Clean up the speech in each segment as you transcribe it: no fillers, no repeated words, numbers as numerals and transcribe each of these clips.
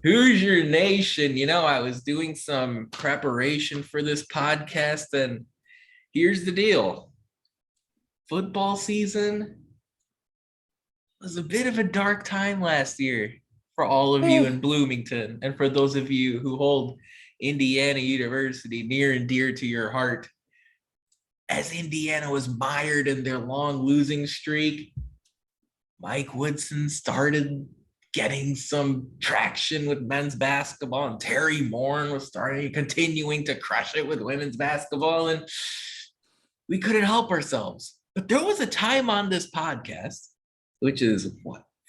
Hoosier Nation. I was doing some preparation for this podcast, and here's the deal. Football season was a bit of a dark time last year for all of you in Bloomington, and for those of you who hold Indiana University near and dear to your heart. As Indiana was mired in their long losing streak, Mike Woodson started getting some traction with men's basketball, and Terry Moore was continuing to crush it with women's basketball, and we couldn't help ourselves. But there was a time on this podcast, which is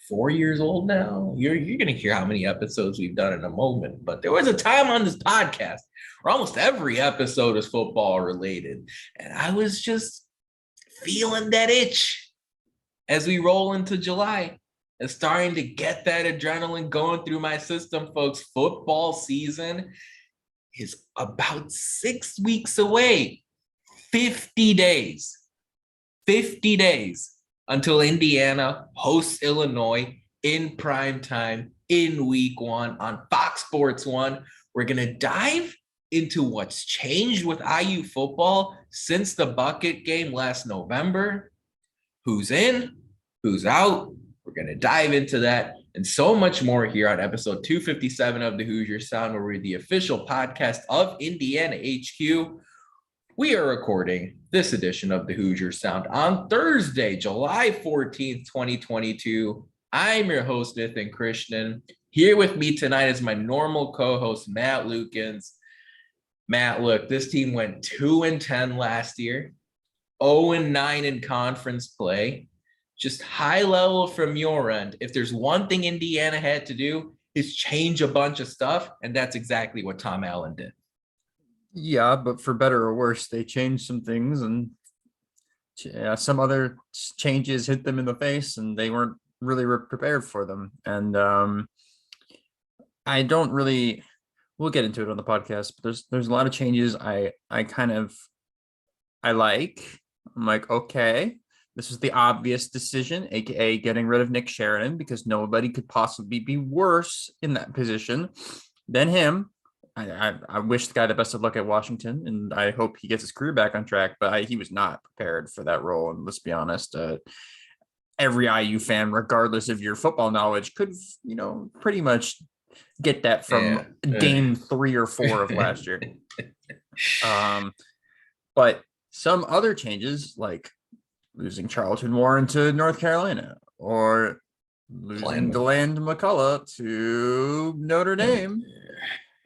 4 years old now. You're going to hear how many episodes we've done in a moment, but there was a time on this podcast where almost every episode is football related, and I was just feeling that itch as we roll into July. And starting to get that adrenaline going through my system, folks. Football season is about 6 weeks away. 50 days. 50 days until Indiana hosts Illinois in prime time in week 1 on Fox Sports 1. We're going to dive into what's changed with IU football since the bucket game last November. Who's in? Who's out? We're going to dive into that and so much more here on episode 257 of the Hoosier Sound, where we're the official podcast of Indiana HQ. We are recording this edition of the Hoosier Sound on Thursday, July 14th, 2022. I'm your host, Nithin Krishnan. Here with me tonight is my normal co-host, Matt Lukens. Matt, look, this team went 2-10 last year, 0-9 in conference play. Just high level from your end. If there's one thing Indiana had to do, is change a bunch of stuff, and that's exactly what Tom Allen did. Yeah, but for better or worse, they changed some things, and some other changes hit them in the face, and they weren't really prepared for them. And I don't really. We'll get into it on the podcast, but there's a lot of changes I like. I'm like, okay. This was the obvious decision, aka getting rid of Nick Sheridan, because nobody could possibly be worse in that position than him. I wish the guy the best of luck at Washington, and I hope he gets his career back on track, but he was not prepared for that role. And let's be honest, every IU fan, regardless of your football knowledge, could, pretty much get that from game 3 or 4 of last year. But some other changes, like losing Charlton Warren to North Carolina, or losing Deland McCullough to Notre Dame,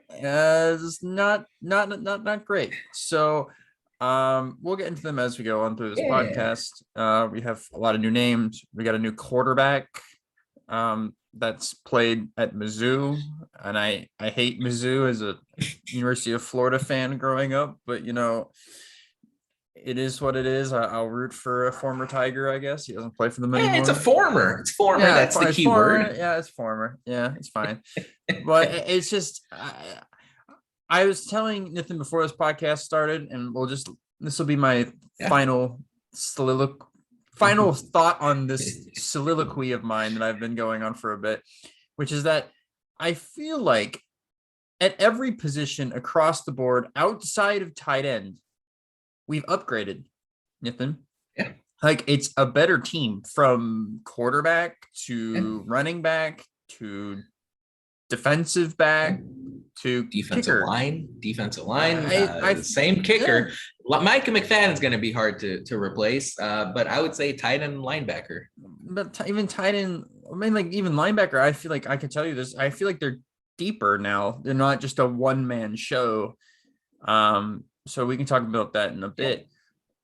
is not great. So we'll get into them as we go on through this podcast. We have a lot of new names. We got a new quarterback that's played at Mizzou, and I hate Mizzou as a University of Florida fan growing up, but it is what it is. I'll root for a former Tiger, I guess. He doesn't play for them anymore. It's a former. It's former. Yeah, that's the key word. Yeah, it's former. Yeah, it's fine. But it's just, I was telling Nithin before this podcast started, and this will be my final thought on this soliloquy of mine that I've been going on for a bit, which is that I feel like at every position across the board outside of tight end, we've upgraded, Nithin. Yeah. Like, it's a better team from quarterback to running back to defensive back to defensive kicker. line. Same kicker. Yeah. Micah McFadden's going to be hard to replace, but I would say tight end and linebacker. But even tight end, even linebacker, I feel like I can tell you this. I feel like they're deeper now. They're not just a one-man show. So we can talk about that in a bit.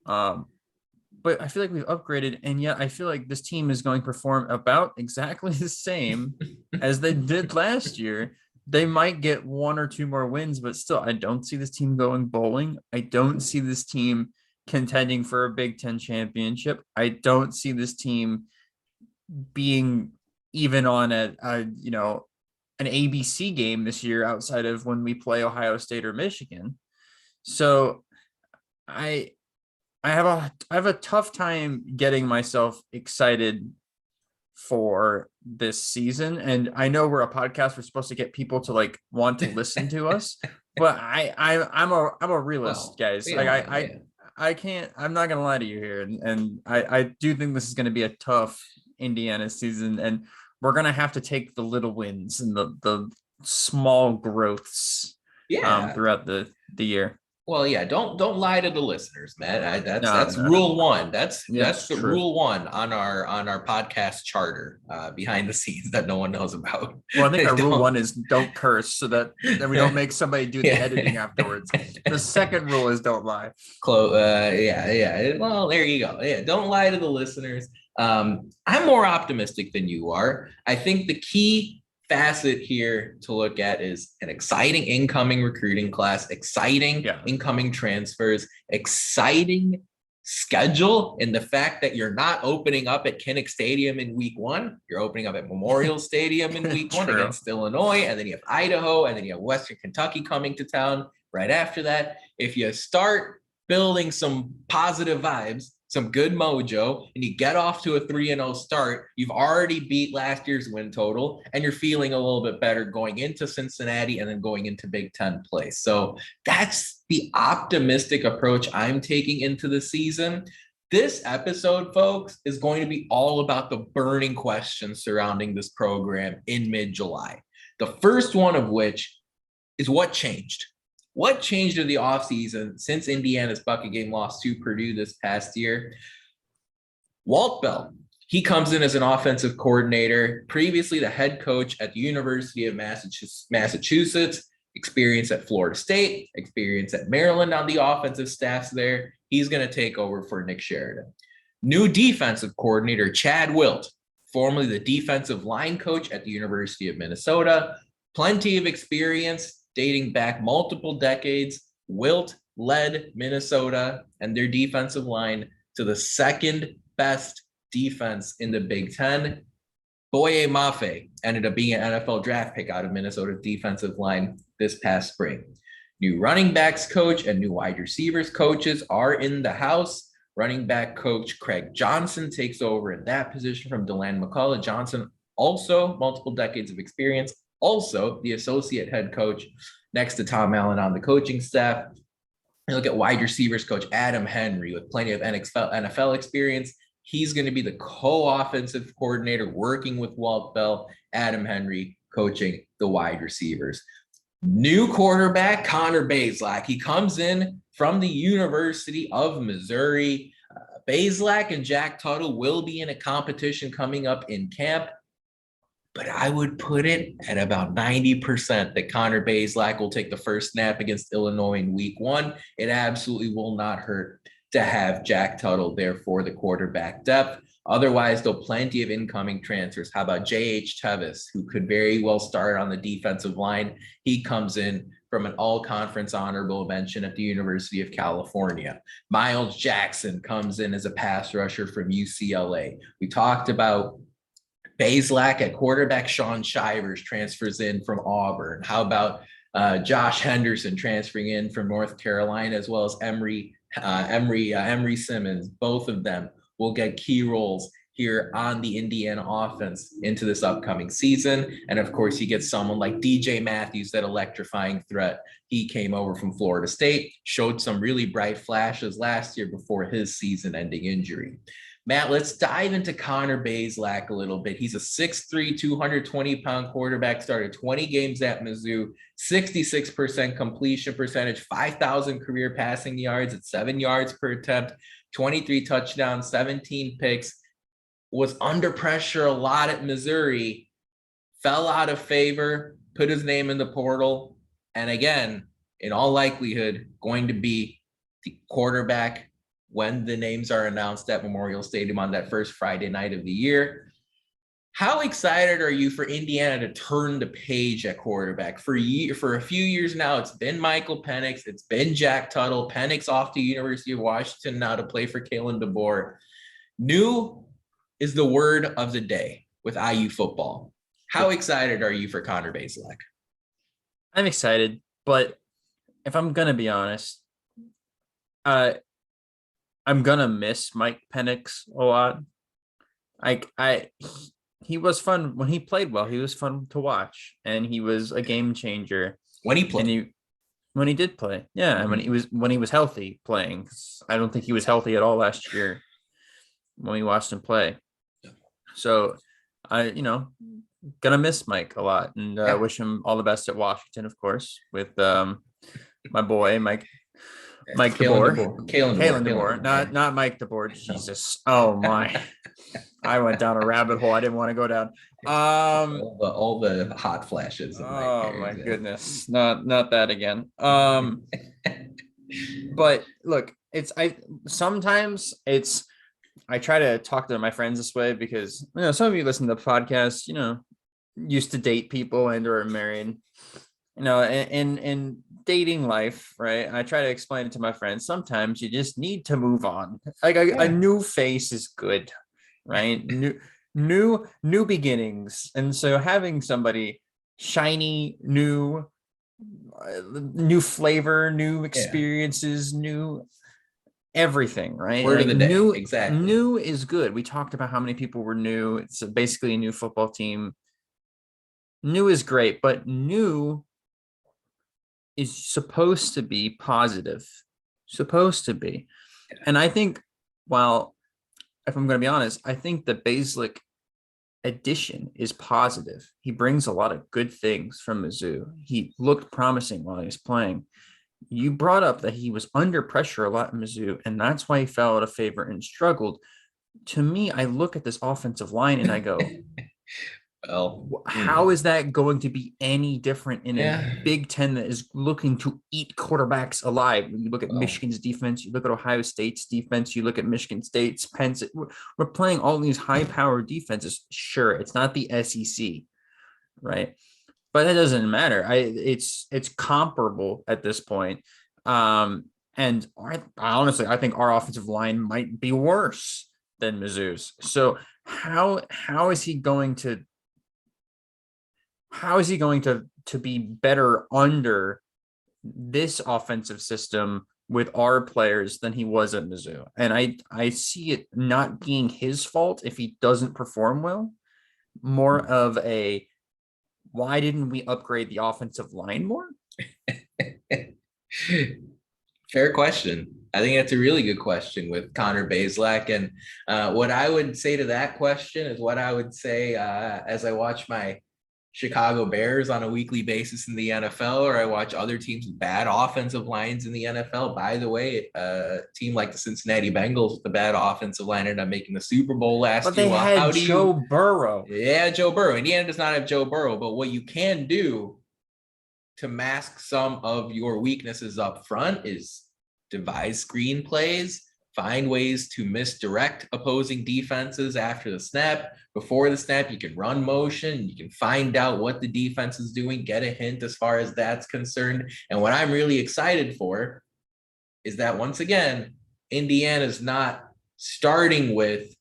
But I feel like we've upgraded, and yet I feel like this team is going to perform about exactly the same as they did last year. They might get 1 or 2 more wins, but still, I don't see this team going bowling. I don't see this team contending for a Big Ten championship. I don't see this team being even on an ABC game this year outside of when we play Ohio State or Michigan. So I have a tough time getting myself excited for this season. And I know we're a podcast, we're supposed to get people to like want to listen to us, but I'm a realist, guys. I can't, I'm not gonna lie to you here. And I do think this is gonna be a tough Indiana season, and we're gonna have to take the little wins and the small growths throughout the year. Well, yeah, don't lie to the listeners, man. That's rule one. That's the true. Rule one on our podcast charter behind the scenes that no one knows about. Well, I think our rule one is don't curse, so that we don't make somebody do the editing afterwards. The second rule is don't lie. Yeah. Well, there you go. Yeah, don't lie to the listeners. I'm more optimistic than you are. I think the key facet here to look at is an exciting incoming recruiting class, exciting incoming transfers, exciting schedule, and the fact that you're not opening up at Kinnick Stadium in week 1, you're opening up at Memorial Stadium in week 1 against Illinois, and then you have Idaho, and then you have Western Kentucky coming to town right after that. If you start building some positive vibes, some good mojo, and you get off to a 3-0 start, you've already beat last year's win total, and you're feeling a little bit better going into Cincinnati and then going into Big Ten play. So that's the optimistic approach I'm taking into the season. This episode, folks, is going to be all about the burning questions surrounding this program in mid-July. The first one of which is what changed? What changed in the offseason since Indiana's bucket game loss to Purdue this past year? Walt Bell, he comes in as an offensive coordinator, previously the head coach at the University of Massachusetts, experience at Florida State, experience at Maryland on the offensive staffs there. He's going to take over for Nick Sheridan. New defensive coordinator, Chad Wilt, formerly the defensive line coach at the University of Minnesota, plenty of experience dating back multiple decades. Wilt led Minnesota and their defensive line to the second best defense in the Big Ten. Boye Mafe ended up being an NFL draft pick out of Minnesota's defensive line this past spring. New running backs coach and new wide receivers coaches are in the house. Running back coach Craig Johnson takes over in that position from DeLand McCullough. Johnson, also multiple decades of experience, also the associate head coach next to Tom Allen on the coaching staff. You look at wide receivers coach Adam Henry with plenty of NFL experience. He's going to be the co-offensive coordinator working with Walt Bell. Adam Henry coaching the wide receivers. New quarterback Connor Bazelak. He comes in from the University of Missouri. Bazelak and Jack Tuttle will be in a competition coming up in camp, but I would put it at about 90% that Connor Bazelak will take the first snap against Illinois in week 1. It absolutely will not hurt to have Jack Tuttle there for the quarterback depth. Otherwise, though, plenty of incoming transfers. How about J.H. Tevis, who could very well start on the defensive line? He comes in from an all-conference honorable mention at the University of California. Miles Jackson comes in as a pass rusher from UCLA. We talked about Bazelak at quarterback. Sean Shivers transfers in from Auburn. How about Josh Henderson transferring in from North Carolina, as well as Emory Simmons? Both of them will get key roles here on the Indiana offense into this upcoming season. And of course, you get someone like DJ Matthews, that electrifying threat. He came over from Florida State, showed some really bright flashes last year before his season-ending injury. Matt, let's dive into Connor Bazelak a little bit. He's a 6'3", 220-pound quarterback, started 20 games at Mizzou, 66% completion percentage, 5,000 career passing yards at 7 yards per attempt, 23 touchdowns, 17 picks, was under pressure a lot at Missouri, fell out of favor, put his name in the portal, and again, in all likelihood, going to be the quarterback when the names are announced at Memorial Stadium on that first Friday night of the year. How excited are you for Indiana to turn the page at quarterback? For a few years now, it's been Michael Penix, it's been Jack Tuttle. Penix off to University of Washington now to play for Kalen DeBoer. New is the word of the day with IU football. How excited are you for Connor Bazelak? I'm excited, but if I'm going to be honest, I'm gonna miss Mike Penix a lot. he was fun when he played well. He was fun to watch, and he was a game changer when he played. When he did play. Yeah, and when he was healthy playing. I don't think he was healthy at all last year when we watched him play. So I, gonna miss Mike a lot, and wish him all the best at Washington, of course, with my boy Mike Kalen DeBoer, not Mike DeBoer. Jesus, oh my, I went down a rabbit hole I didn't want to go down. All the hot flashes. Oh my goodness, not that again. But look, sometimes I try to talk to my friends this way because some of you listen to the podcast, used to date people and or are married, in dating life, right? I try to explain it to my friends. Sometimes you just need to move on. Like a new face is good, right? new beginnings. And so having somebody shiny, new flavor, new experiences, new everything, right? Word of the day. Exactly. New is good. We talked about how many people were new. It's basically a new football team. New is great, but new is supposed to be positive. Supposed to be. And I think, if I'm going to be honest, I think the Bazelak addition is positive. He brings a lot of good things from Mizzou. He looked promising while he was playing. You brought up that he was under pressure a lot in Mizzou, and that's why he fell out of favor and struggled. To me, I look at this offensive line and I go, well, how is that going to be any different in a Big Ten that is looking to eat quarterbacks alive? You look at Michigan's defense, you look at Ohio State's defense, you look at Michigan State's, Penn State. We're playing all these high-powered defenses. Sure, it's not the SEC, right? But that doesn't matter. It's comparable at this point. And honestly, I think our offensive line might be worse than Mizzou's. So how is he going to be better under this offensive system with our players than he was at Mizzou? And I see it not being his fault if he doesn't perform well. More of a, why didn't we upgrade the offensive line more? Fair question. I think that's a really good question with Connor Bazelak. And what I would say to that question is what I would say as I watch my Chicago Bears on a weekly basis in the NFL, or I watch other teams with bad offensive lines in the NFL. By the way, a team like the Cincinnati Bengals with the bad offensive line ended up making the Super Bowl last year. But they had Joe Burrow. Yeah, Joe Burrow. Indiana does not have Joe Burrow, but what you can do to mask some of your weaknesses up front is devise screenplays, find ways to misdirect opposing defenses after the snap. Before the snap, you can run motion. You can find out what the defense is doing, get a hint as far as that's concerned. And what I'm really excited for is that, once again, Indiana's not starting with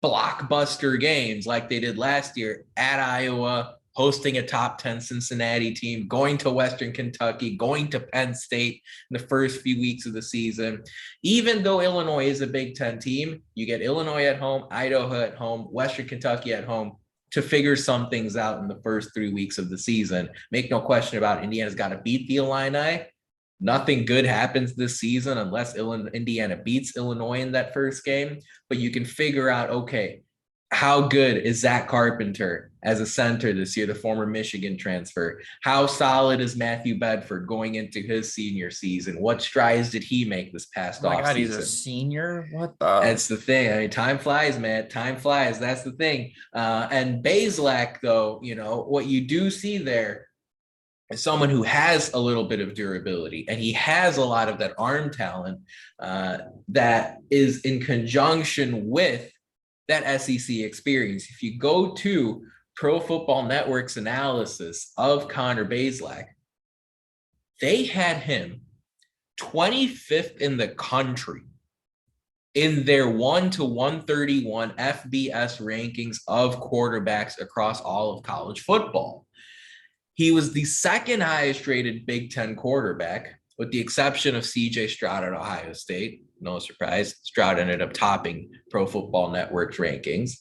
blockbuster games like they did last year at Iowa, hosting a top 10 Cincinnati team, going to Western Kentucky, going to Penn State in the first few weeks of the season. Even though Illinois is a Big Ten team, you get Illinois at home, Idaho at home, Western Kentucky at home to figure some things out in the first 3 weeks of the season. Make no question about it, Indiana's got to beat the Illini. Nothing good happens this season unless Indiana beats Illinois in that first game. But you can figure out, okay, how good is Zach Carpenter as a center this year, the former Michigan transfer? How solid is Matthew Bedford going into his senior season? What strides did he make this past offseason? God, he's a senior? What the? That's the thing. I mean, time flies, man. Time flies. That's the thing. And Bazelak, though, what you do see there is someone who has a little bit of durability, and he has a lot of that arm talent that is in conjunction with that SEC experience. If you go to Pro Football Network's analysis of Connor Bazelak, they had him 25th in the country in their 1 to 131 FBS rankings of quarterbacks across all of college football. He was the second highest rated Big Ten quarterback, with the exception of CJ Stroud at Ohio State. No surprise. Stroud ended up topping Pro Football Network's rankings.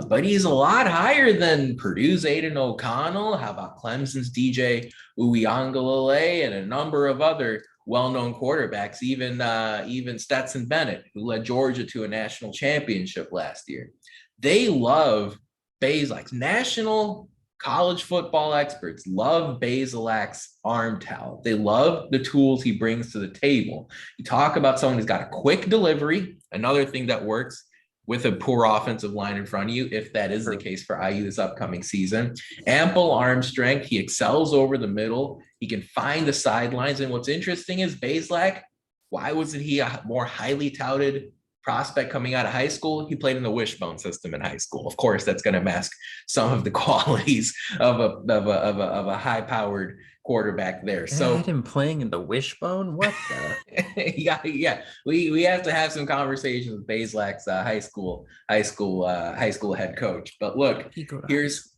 But he's a lot higher than Purdue's Aiden O'Connell. How about Clemson's DJ Uiagalelei and a number of other well-known quarterbacks, even Stetson Bennett, who led Georgia to a national championship last year. They love Bazelak's national college football experts love Bazelak's arm talent. They love the tools he brings to the table. You talk about someone who's got a quick delivery, another thing that works with a poor offensive line in front of you, if that is the case for IU this upcoming season. Ample arm strength. He excels over the middle. He can find the sidelines. And what's interesting is Bazelak, why wasn't he a more highly touted prospect coming out of high school? He played in the wishbone system in high school. Of course, that's going to mask some of the qualities of a high-powered quarterback there. So had him playing in the wishbone. What the? yeah. We have to have some conversations with Bazelak's high school head coach. But look,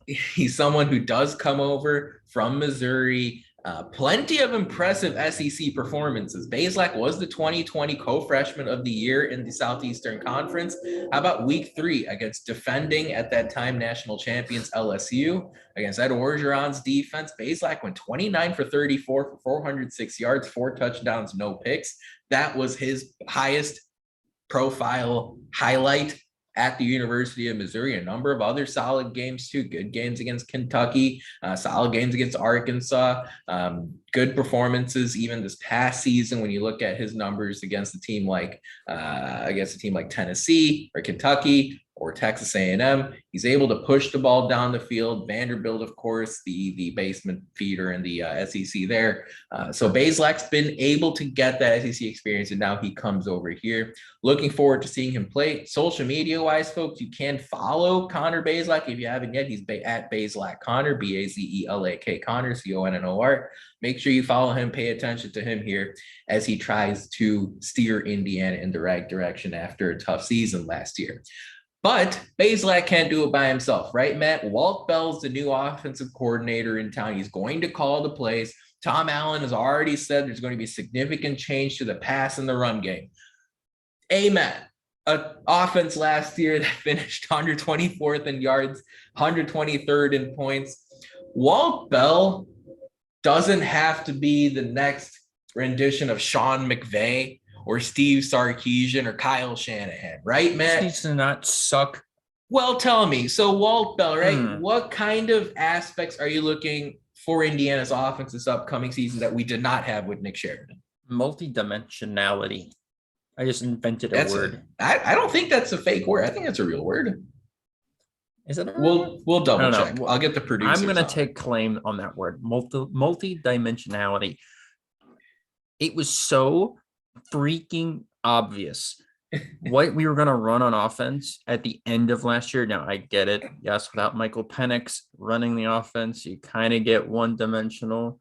he's someone who does come over from Missouri. Plenty of impressive SEC performances. Bazelak was the 2020 co-freshman of the year in the Southeastern Conference. How about week 3 against defending at that time national champions LSU against Ed Orgeron's defense? Bazelak went 29 for 34 for 406 yards, 4 touchdowns, no picks. That was his highest profile highlight at the University of Missouri. A number of other solid games too. Good games against Kentucky, solid games against Arkansas, good performances even this past season when you look at his numbers against a team like Tennessee or Kentucky or Texas A&M. He's able to push the ball down the field. Vanderbilt, of course, the basement feeder in the SEC there. So Bazelak's been able to get that SEC experience, and now he comes over here. Looking forward to seeing him play. Social media-wise, folks, you can follow Connor Bazelak if you haven't yet. He's at Bazelak Connor, Bazelak Connor, Connor. Make sure you follow him, pay attention to him here as he tries to steer Indiana in the right direction after a tough season last year. But Bazelak can't do it by himself, right, Matt? Walt Bell's the new offensive coordinator in town. He's going to call the plays. Tom Allen has already said there's going to be significant change to the pass and the run game. Matt, an offense last year that finished 124th in yards, 123rd in points. Walt Bell doesn't have to be the next rendition of Sean McVay or Steve Sarkisian or Kyle Shanahan, right, Matt? He needs to not suck. Well, tell me. So Walt Bell, right? What kind of aspects are you looking for Indiana's offense this upcoming season that we did not have with Nick Sheridan? Multidimensionality. I just invented a word. I don't think that's a fake word. I think that's a real word. Is it? We'll double check. I'll get the producers. I'm going to take claim on that word. Multidimensionality. It was so freaking obvious what we were going to run on offense at the end of last year. Now, I get it. Yes, without Michael Penix running the offense, you kind of get one-dimensional.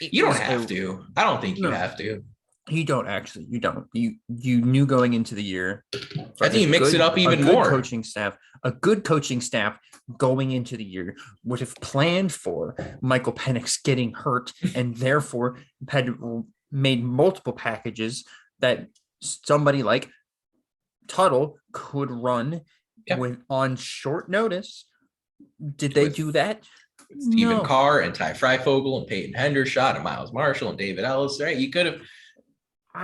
You don't have to. I don't think you have to. You don't actually. You don't. You knew going into the year. I think you mix it up even more. A good coaching staff going into the year would have planned for Michael Penix getting hurt and therefore had made multiple packages that somebody like Tuttle could run on short notice. Did they do that? Stephen Carr and Ty Freifogel and Peyton Hendershot and Miles Marshall and David Ellis, right? You could have,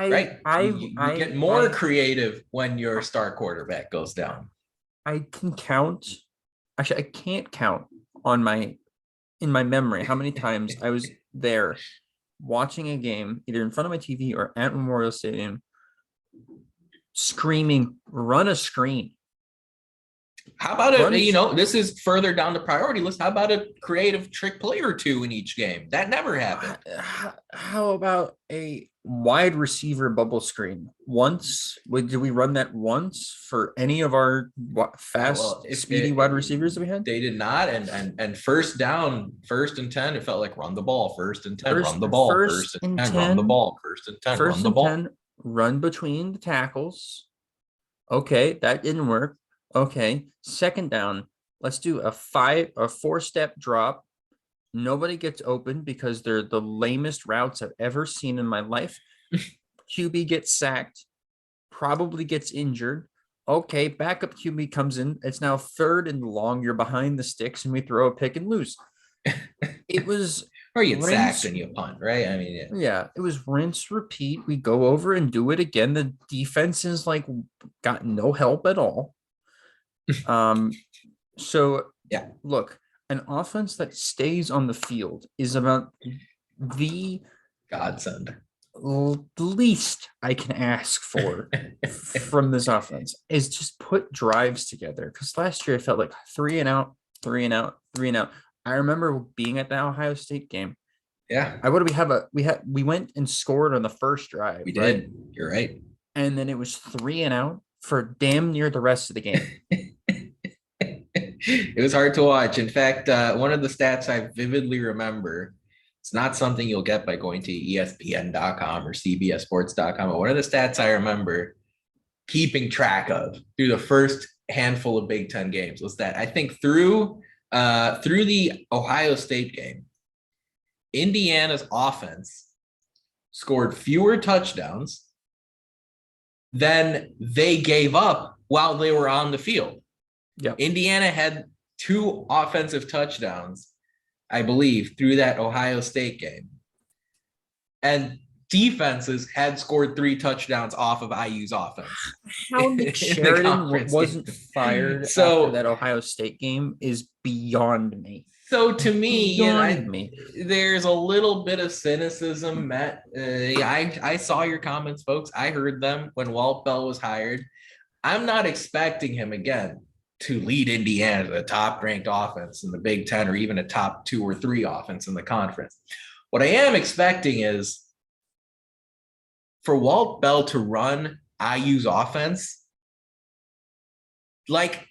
you get more creative when your star quarterback goes down. I can count. Actually, I can't count in my memory how many times I was there watching a game, either in front of my TV or at Memorial Stadium, screaming, run a screen. How about this is further down the priority list. How about a creative trick play or two in each game? That never happened. How about a wide receiver bubble screen? Once? Did we run that once for any of our speedy wide receivers that we had? They did not. And first down, 1st and 10, it felt like run the ball. 1st and 10, run the ball. 1st and 10, run the ball. 1st and 10, run the ball. 10, run between the tackles. Okay, that didn't work. Okay, 2nd down, let's do a 4-step drop. Nobody gets open because they're the lamest routes I've ever seen in my life. QB gets sacked, probably gets injured. Okay, backup QB comes in. It's now 3rd and long. You're behind the sticks, and we throw a pick and lose. It was or you get rinse, sacked and you punt, right? I mean, yeah, it was rinse, repeat. We go over and do it again. The defense is like got no help at all. So yeah, look, an offense that stays on the field is about the godsend. least I can ask for from this offense is just put drives together. Because last year I felt like 3 and out, 3 and out, 3 and out. I remember being at the Ohio State game. Yeah. We went and scored on the first drive. We right? did. You're right. And then it was 3 and out for damn near the rest of the game. It was hard to watch. In fact, one of the stats I vividly remember, it's not something you'll get by going to ESPN.com or CBSSports.com, but one of the stats I remember keeping track of through the first handful of Big Ten games was that I think through the Ohio State game, Indiana's offense scored fewer touchdowns than they gave up while they were on the field. Yep. Indiana had 2 offensive touchdowns, I believe, through that Ohio State game. And defenses had scored 3 touchdowns off of IU's offense. How Nick Sheridan wasn't fired after that Ohio State game is beyond me. So to me, there's a little bit of cynicism, Matt. I saw your comments, folks. I heard them when Walt Bell was hired. I'm not expecting him again to lead Indiana to the top-ranked offense in the Big Ten or even a top 2 or 3 offense in the conference. What I am expecting is for Walt Bell to run IU's offense like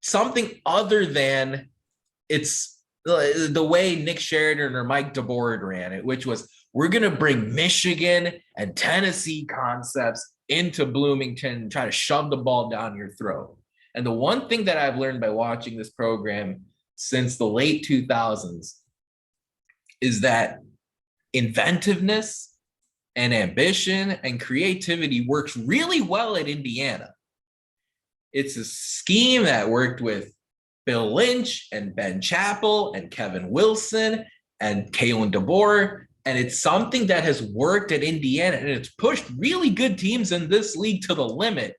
something other than it's the way Nick Sheridan or Mike DeBoer ran it, which was we're going to bring Michigan and Tennessee concepts into Bloomington and try to shove the ball down your throat. And the one thing that I've learned by watching this program since the late 2000s is that inventiveness and ambition and creativity works really well at Indiana. It's a scheme that worked with Bill Lynch and Ben Chappell and Kevin Wilson and Kalen DeBoer. And it's something that has worked at Indiana, and it's pushed really good teams in this league to the limit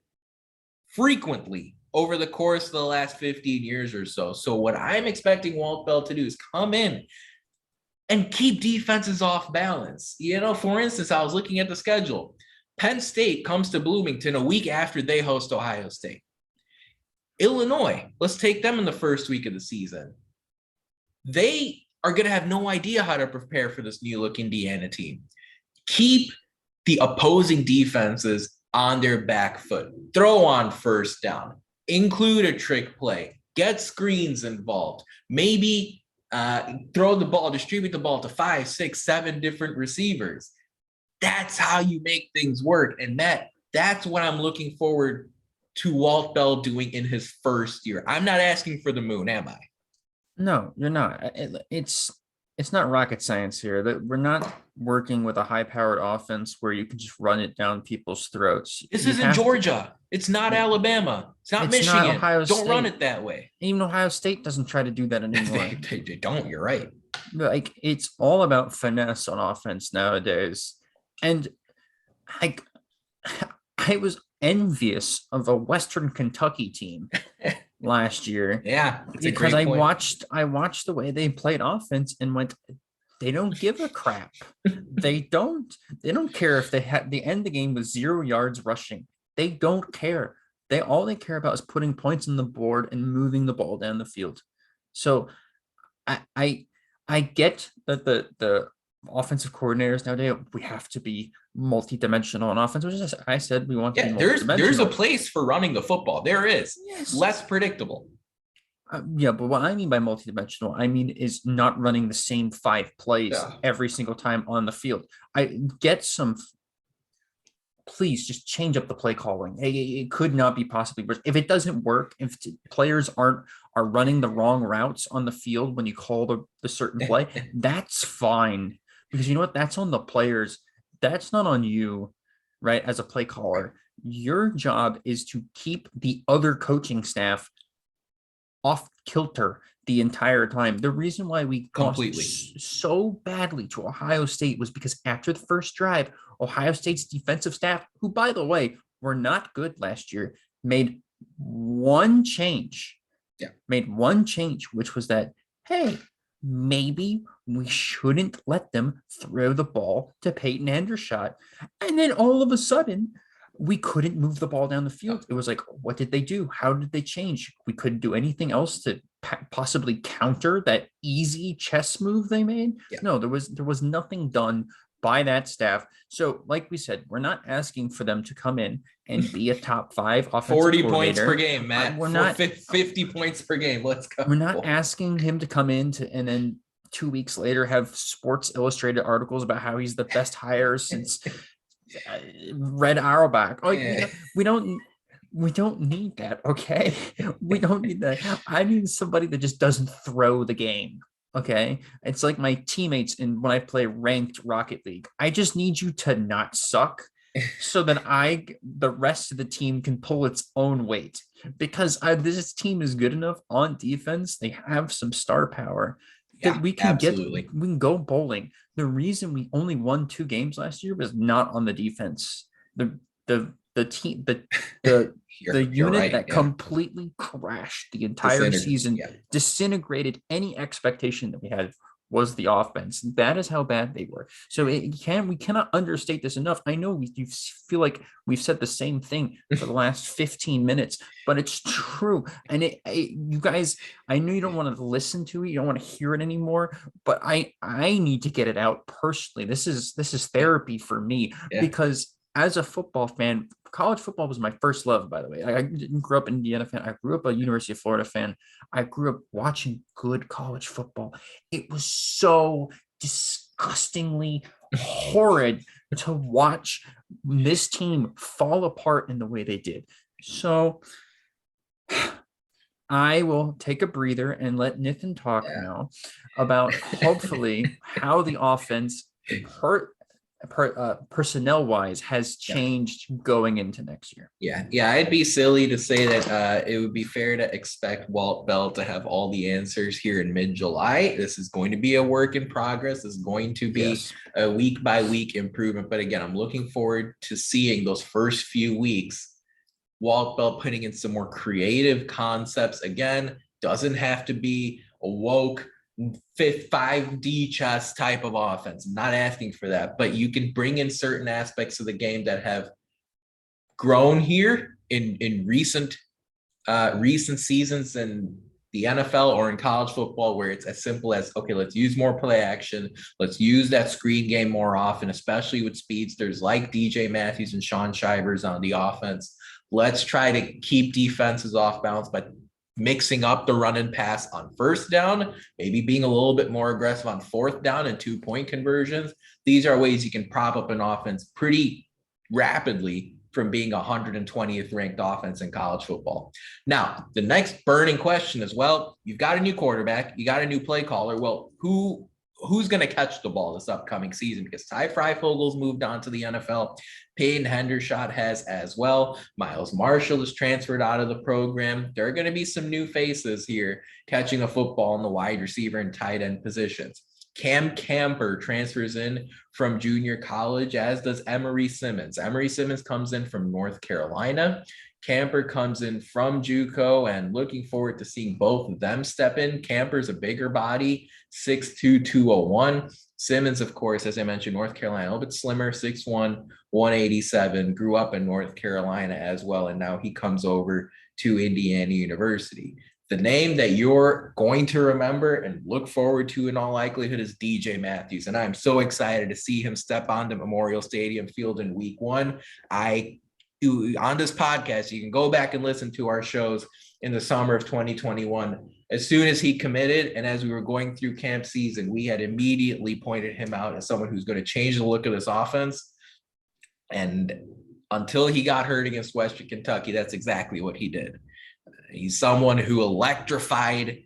frequently over the course of the last 15 years or so. So what I'm expecting Walt Bell to do is come in and keep defenses off balance. For instance, I was looking at the schedule. Penn State comes to Bloomington a week after they host Ohio State. Illinois, let's take them in the first week of the season. They are going to have no idea how to prepare for this new look Indiana team. Keep the opposing defenses on their back foot. Throw on first down. Include a trick play. Get screens involved. Maybe throw the ball, distribute the ball to 5, 6, 7 different receivers. That's how you make things work. And that's what I'm looking forward to Walt Bell doing in his first year. I'm not asking for the moon, am I? No, you're not. It's not rocket science here. That we're not working with a high-powered offense where you can just run it down people's throats. This isn't Georgia. It's not Alabama. It's not Michigan. Not Ohio State. Don't run it that way. Even Ohio State doesn't try to do that anymore. They don't. You're right. Like, it's all about finesse on offense nowadays. And I was envious of a Western Kentucky team last year. Yeah, because I watched the way they played offense and went, they don't give a crap. They don't care if they end the game with 0 yards rushing. They don't care. All they care about is putting points on the board and moving the ball down the field. So I get that the offensive coordinators nowadays, we have to be multi-dimensional on offense, which is, I said, we want to be multi-dimensional. There's a place for running the football. There is. Yes. Less predictable. Yeah, but what I mean by multi-dimensional, is not running the same 5 plays every single time on the field. I get some. Please just change up the play calling. It could not be possibly worse. If it doesn't work, if players are running the wrong routes on the field when you call the certain play, that's fine. Because you know what? That's on the players. That's not on you. right? As a play caller, your job is to keep the other coaching staff off kilter the entire time. The reason why we Completely. lost so badly to Ohio State was because after the first drive, Ohio State's defensive staff, who, by the way, were not good last year, made one change. Yeah. Made one change, which was that, hey, maybe we shouldn't let them throw the ball to Peyton Hendershot. And then all of a sudden, we couldn't move the ball down the field. It was like, what did they do? How did they change? We couldn't do anything else to possibly counter that easy chess move they made. Yeah. No, there was nothing done by that staff. So, like we said, we're not asking for them to come in and be a top 5 offensive 40 coordinator. points per game, Matt. We're not 50 points per game. Let's go. We're not asking him to come in and then 2 weeks later have Sports Illustrated articles about how he's the best hire since Red Auerbach. Oh, yeah. We don't need that. Okay. We don't need that. I need somebody that just doesn't throw the game. Okay. It's like my teammates when I play ranked Rocket League. I just need you to not suck so that the rest of the team can pull its own weight, because this team is good enough on defense. They have some star power that we can we can go bowling. The reason we only won 2 games last year was not on the defense. The team, the unit that completely crashed the entire season, disintegrated any expectation that we had, was the offense. That is how bad they were. So we cannot understate this enough. I know you feel like we've said the same thing for the last 15 minutes, but it's true. And you guys, I know you don't want to listen to it, you don't want to hear it anymore, but I need to get it out personally. This is therapy for me, because as a football fan, college football was my first love, by the way. I didn't grow up an Indiana fan. I grew up a University of Florida fan. I grew up watching good college football. It was so disgustingly horrid to watch this team fall apart in the way they did. So I will take a breather and let Nithin talk now about hopefully how the offense personnel wise has changed going into next year. I'd be silly to say that it would be fair to expect Walt Bell to have all the answers here in mid-July. This is going to be a work in progress. This is going to be a week by week improvement. But again, I'm looking forward to seeing those first few weeks, Walt Bell putting in some more creative concepts. Again, doesn't have to be a woke 5D chess type of offense. I'm not asking for that, but you can bring in certain aspects of the game that have grown here in recent seasons in the NFL or in college football, where it's as simple as, okay, let's use more play action. Let's use that screen game more often, especially with speedsters like DJ Matthews and Sean Shivers on the offense. Let's try to keep defenses off balance by mixing up the run and pass on first down, maybe being a little bit more aggressive on fourth down and 2-point conversions. These are ways you can prop up an offense pretty rapidly from being 120th ranked offense in college football. Now, the next burning question is, well, you've got a new quarterback, you got a new play caller. Well, who's going to catch the ball this upcoming season? Because Ty Fryfogel's moved on to the NFL. Peyton Hendershot has as well. Miles Marshall is transferred out of the program. There are going to be some new faces here catching a football in the wide receiver and tight end positions. Cam Camper transfers in from junior college, as does Emory Simmons. Emory Simmons comes in from North Carolina. Camper comes in from JUCO, and looking forward to seeing both of them step in. Camper's a bigger body, 6'2", 201. Simmons, of course, as I mentioned, North Carolina, a little bit slimmer, 6'1", 187, grew up in North Carolina as well, and now he comes over to Indiana University. The name that you're going to remember and look forward to in all likelihood is DJ Matthews, and I'm so excited to see him step onto Memorial Stadium field in week 1. On this podcast, you can go back and listen to our shows in the summer of 2021. As soon as he committed, and as we were going through camp season, we had immediately pointed him out as someone who's going to change the look of this offense. And until he got hurt against Western Kentucky, that's exactly what he did. He's someone who electrified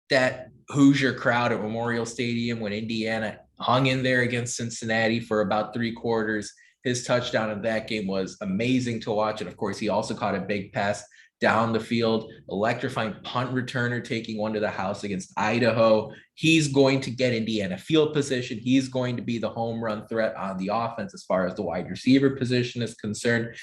that Hoosier crowd at Memorial Stadium when Indiana hung in there against Cincinnati for about 3 quarters. His touchdown in that game was amazing to watch. And of course, he also caught a big pass down the field, electrifying punt returner, taking one to the house against Idaho. He's going to get Indiana field position. He's going to be the home run threat on the offense as far as the wide receiver position is concerned.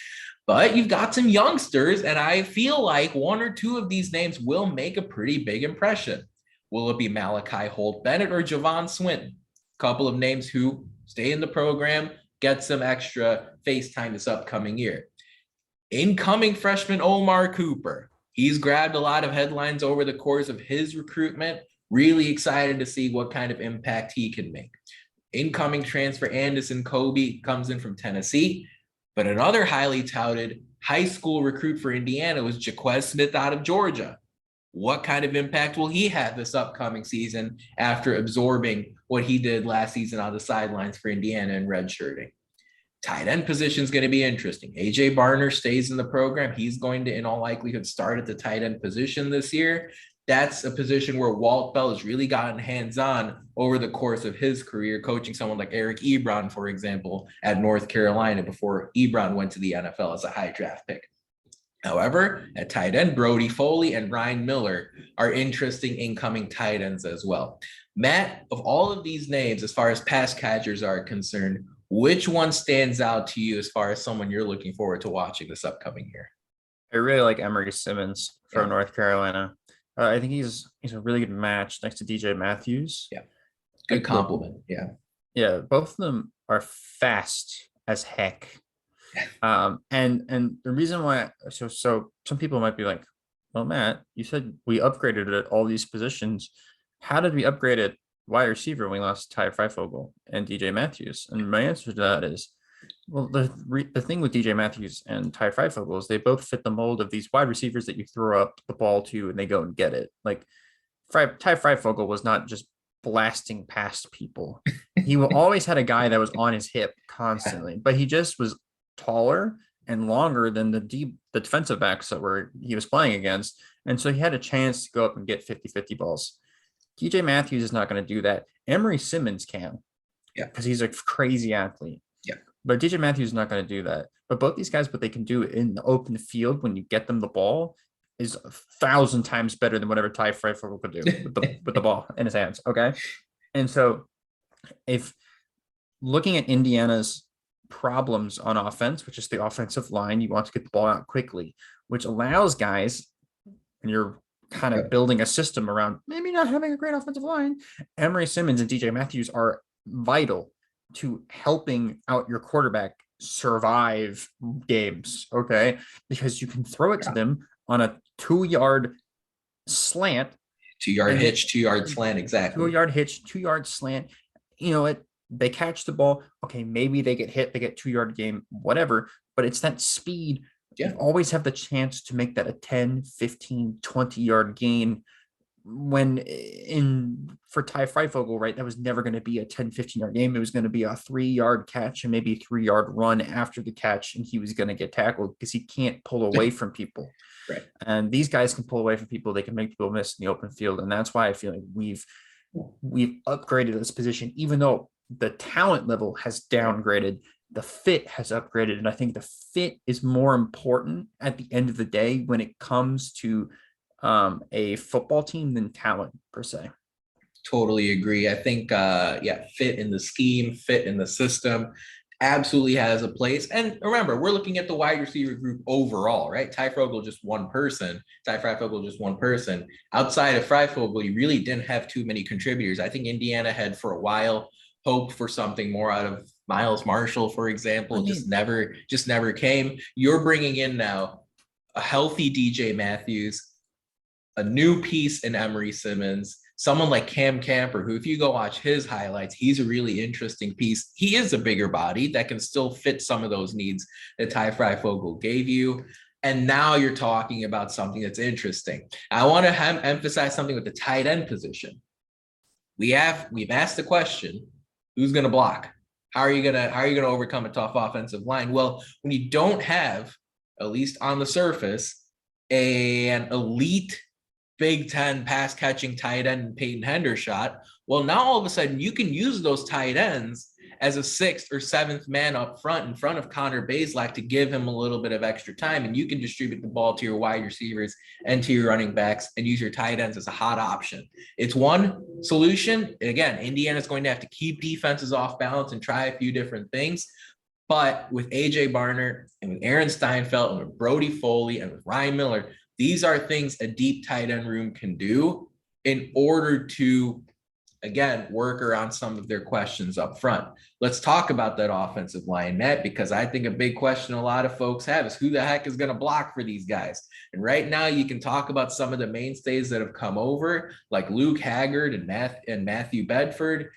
But you've got some youngsters, and I feel like one or two of these names will make a pretty big impression. Will it be Malachi Holt-Bennett or Javon Swinton? A couple of names who stay in the program, get some extra face time this upcoming year. Incoming freshman Omar Cooper. He's grabbed a lot of headlines over the course of his recruitment. Really excited to see what kind of impact he can make. Incoming transfer Anderson Kobe comes in from Tennessee. But another highly touted high school recruit for Indiana was Jaquez Smith out of Georgia. What kind of impact will he have this upcoming season after absorbing what he did last season on the sidelines for Indiana and redshirting? Tight end position is going to be interesting. AJ Barner stays in the program. He's going to, in all likelihood, start at the tight end position this year. That's a position where Walt Bell has really gotten hands-on over the course of his career, coaching someone like Eric Ebron, for example, at North Carolina before Ebron went to the NFL as a high draft pick. However, at tight end, Brody Foley and Ryan Miller are interesting incoming tight ends as well. Matt, of all of these names, as far as pass catchers are concerned, which one stands out to you as far as someone you're looking forward to watching this upcoming year? I really like Emory Simmons from North Carolina. I think he's a really good match next to DJ Matthews. Yeah, good compliment. Yeah, both of them are fast as heck. And the reason why, so some people might be like, well, Matt, you said we upgraded at all these positions. How did we upgrade at wide receiver when we lost Ty Freifogel and DJ Matthews? And my answer to that is, well, the thing with DJ Matthews and Ty Freifogel is they both fit the mold of these wide receivers that you throw up the ball to and they go and get it. Like Ty Freifogel was not just blasting past people. He always had a guy that was on his hip constantly, but he just was taller and longer than the defensive backs that he was playing against. And so he had a chance to go up and get 50-50 balls. DJ Matthews is not going to do that. Emory Simmons can. Yeah. Because he's a crazy athlete. Yeah. But DJ Matthews is not going to do that. But both these guys, what they can do in the open field when you get them the ball is 1,000 times better than whatever Ty Freifogel could do with the ball in his hands. Okay. And so if looking at Indiana's problems on offense, which is the offensive line, you want to get the ball out quickly, which allows guys, and you're kind of building a system around maybe not having a great offensive line. Emory Simmons and DJ Matthews are vital to helping out your quarterback survive games, okay? Because you can throw it to them on a 2-yard slant. 2-yard hitch, 2-yard slant, exactly. 2-yard hitch, 2-yard slant. You know, they catch the ball. Okay, maybe they get hit, they get 2-yard game, whatever, but it's that speed. You always have the chance to make that a 10, 15, 20-yard gain. When for Ty Freifogel, right, that was never going to be a 10, 15-yard game. It was going to be a 3-yard catch and maybe 3-yard run after the catch, and he was going to get tackled because he can't pull away from people. Right. And these guys can pull away from people. They can make people miss in the open field, and that's why I feel like we've upgraded this position, even though the talent level has downgraded. The fit has upgraded, and I think the fit is more important at the end of the day when it comes to a football team than talent per se. Totally agree. I think, fit in the scheme, fit in the system absolutely has a place. And remember, we're looking at the wide receiver group overall, right? Ty Freifogel, just one person. Outside of Freifogel, you really didn't have too many contributors. I think Indiana had for a while hoped for something more out of Miles Marshall, for example. Just never came. You're bringing in now a healthy DJ Matthews, a new piece in Emory Simmons, someone like Cam Camper, who, if you go watch his highlights, he's a really interesting piece. He is a bigger body that can still fit some of those needs that Ty Freifogel gave you. And now you're talking about something that's interesting. I want to emphasize something with the tight end position. We've asked the question, who's going to block? How are you going to overcome a tough offensive line? Well, when you don't have, at least on the surface, an elite Big Ten pass catching tight end Peyton Hendershot, well, now all of a sudden you can use those tight ends as a sixth or seventh man up front in front of Connor Bazelak to give him a little bit of extra time. And you can distribute the ball to your wide receivers and to your running backs and use your tight ends as a hot option. It's one solution. Again, Indiana's going to have to keep defenses off balance and try a few different things. But with AJ Barner and with Aaron Steinfeld and with Brody Foley and with Ryan Miller, these are things a deep tight end room can do in order to, again, work around some of their questions up front. Let's talk about that offensive line, Matt, because I think a big question a lot of folks have is who the heck is going to block for these guys? And right now you can talk about some of the mainstays that have come over, like Luke Haggard and Matthew Bedford.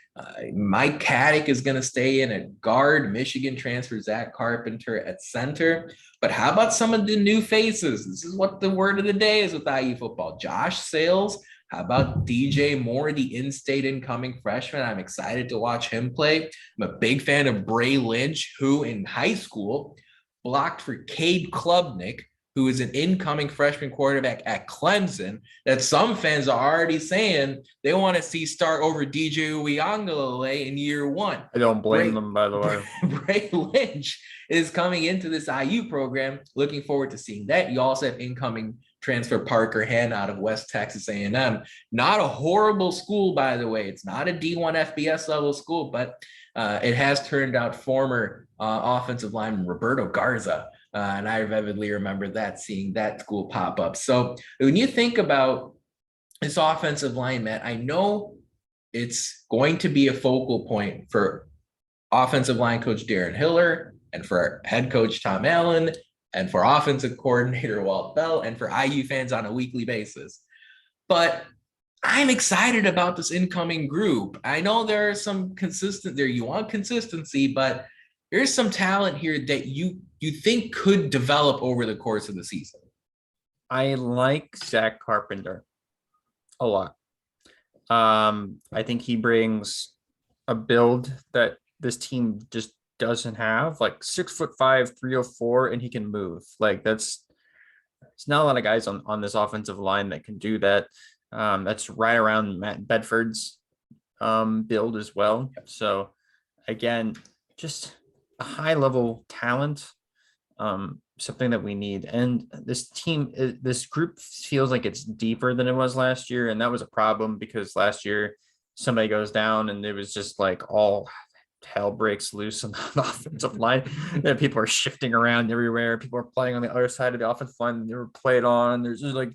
Mike Caddick is going to stay in at guard. Michigan transfer Zach Carpenter at center. But how about some of the new faces? This is what the word of the day is with IU football. Josh Sales. How about DJ Moore, the in-state incoming freshman? I'm excited to watch him play. I'm a big fan of Bray Lynch, who in high school blocked for Cade Klubnik, who is an incoming freshman quarterback at Clemson, that some fans are already saying they want to see start over DJ Uiagalelei in year one. I don't blame them, by the way. Bray Lynch is coming into this IU program. Looking forward to seeing that. You also have incoming transfer Parker Han out of West Texas A&M. Not a horrible school, by the way. It's not a D1 FBS level school, but it has turned out former offensive lineman Roberto Garza. And I vividly remember that, seeing that school pop up. So when you think about this offensive line, Matt, I know it's going to be a focal point for offensive line coach Darren Hiller and for head coach Tom Allen and for offensive coordinator Walt Bell and for IU fans on a weekly basis. But I'm excited about this incoming group. I know there are some you want consistency, but there's some talent here that you think could develop over the course of the season. I like Zach Carpenter a lot. I think he brings a build that this team just doesn't have, like 6'5", 304, and he can move. Like it's not a lot of guys on this offensive line that can do that. That's right around Matt Bedford's build as well. So again, just a high level talent, something that we need. And this group feels like it's deeper than it was last year. And that was a problem because last year somebody goes down and it was just like all hell breaks loose on the offensive line. And people are shifting around everywhere. People are playing on the other side of the offensive line that they were played on. There's just like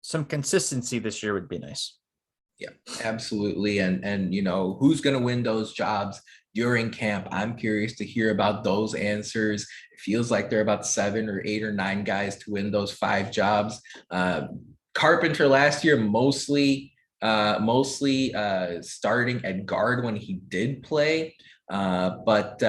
some consistency this year would be nice. Yeah, absolutely. And you know, who's going to win those jobs during camp? I'm curious to hear about those answers. It feels like there are about 7 or 8 or 9 guys to win those 5 jobs. Carpenter last year, mostly starting at guard when he did play. But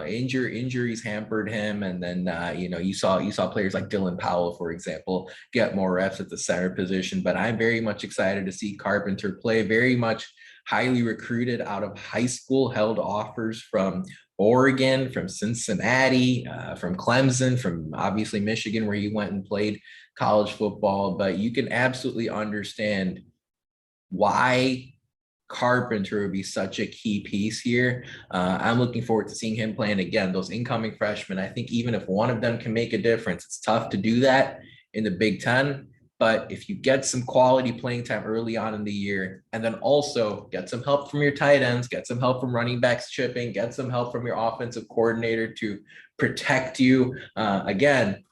injuries hampered him. And then, you saw players like Dylan Powell, for example, get more reps at the center position. But I'm very much excited to see Carpenter play. Very much highly recruited out of high school, held offers from Oregon, from Cincinnati, from Clemson, from obviously Michigan, where he went and played college football. But you can absolutely understand why Carpenter would be such a key piece here. I'm looking forward to seeing him playing again. Those incoming freshmen, I think even if one of them can make a difference, it's tough to do that in the Big Ten. But if you get some quality playing time early on in the year, and then also get some help from your tight ends, get some help from running backs chipping, get some help from your offensive coordinator to protect you. Again,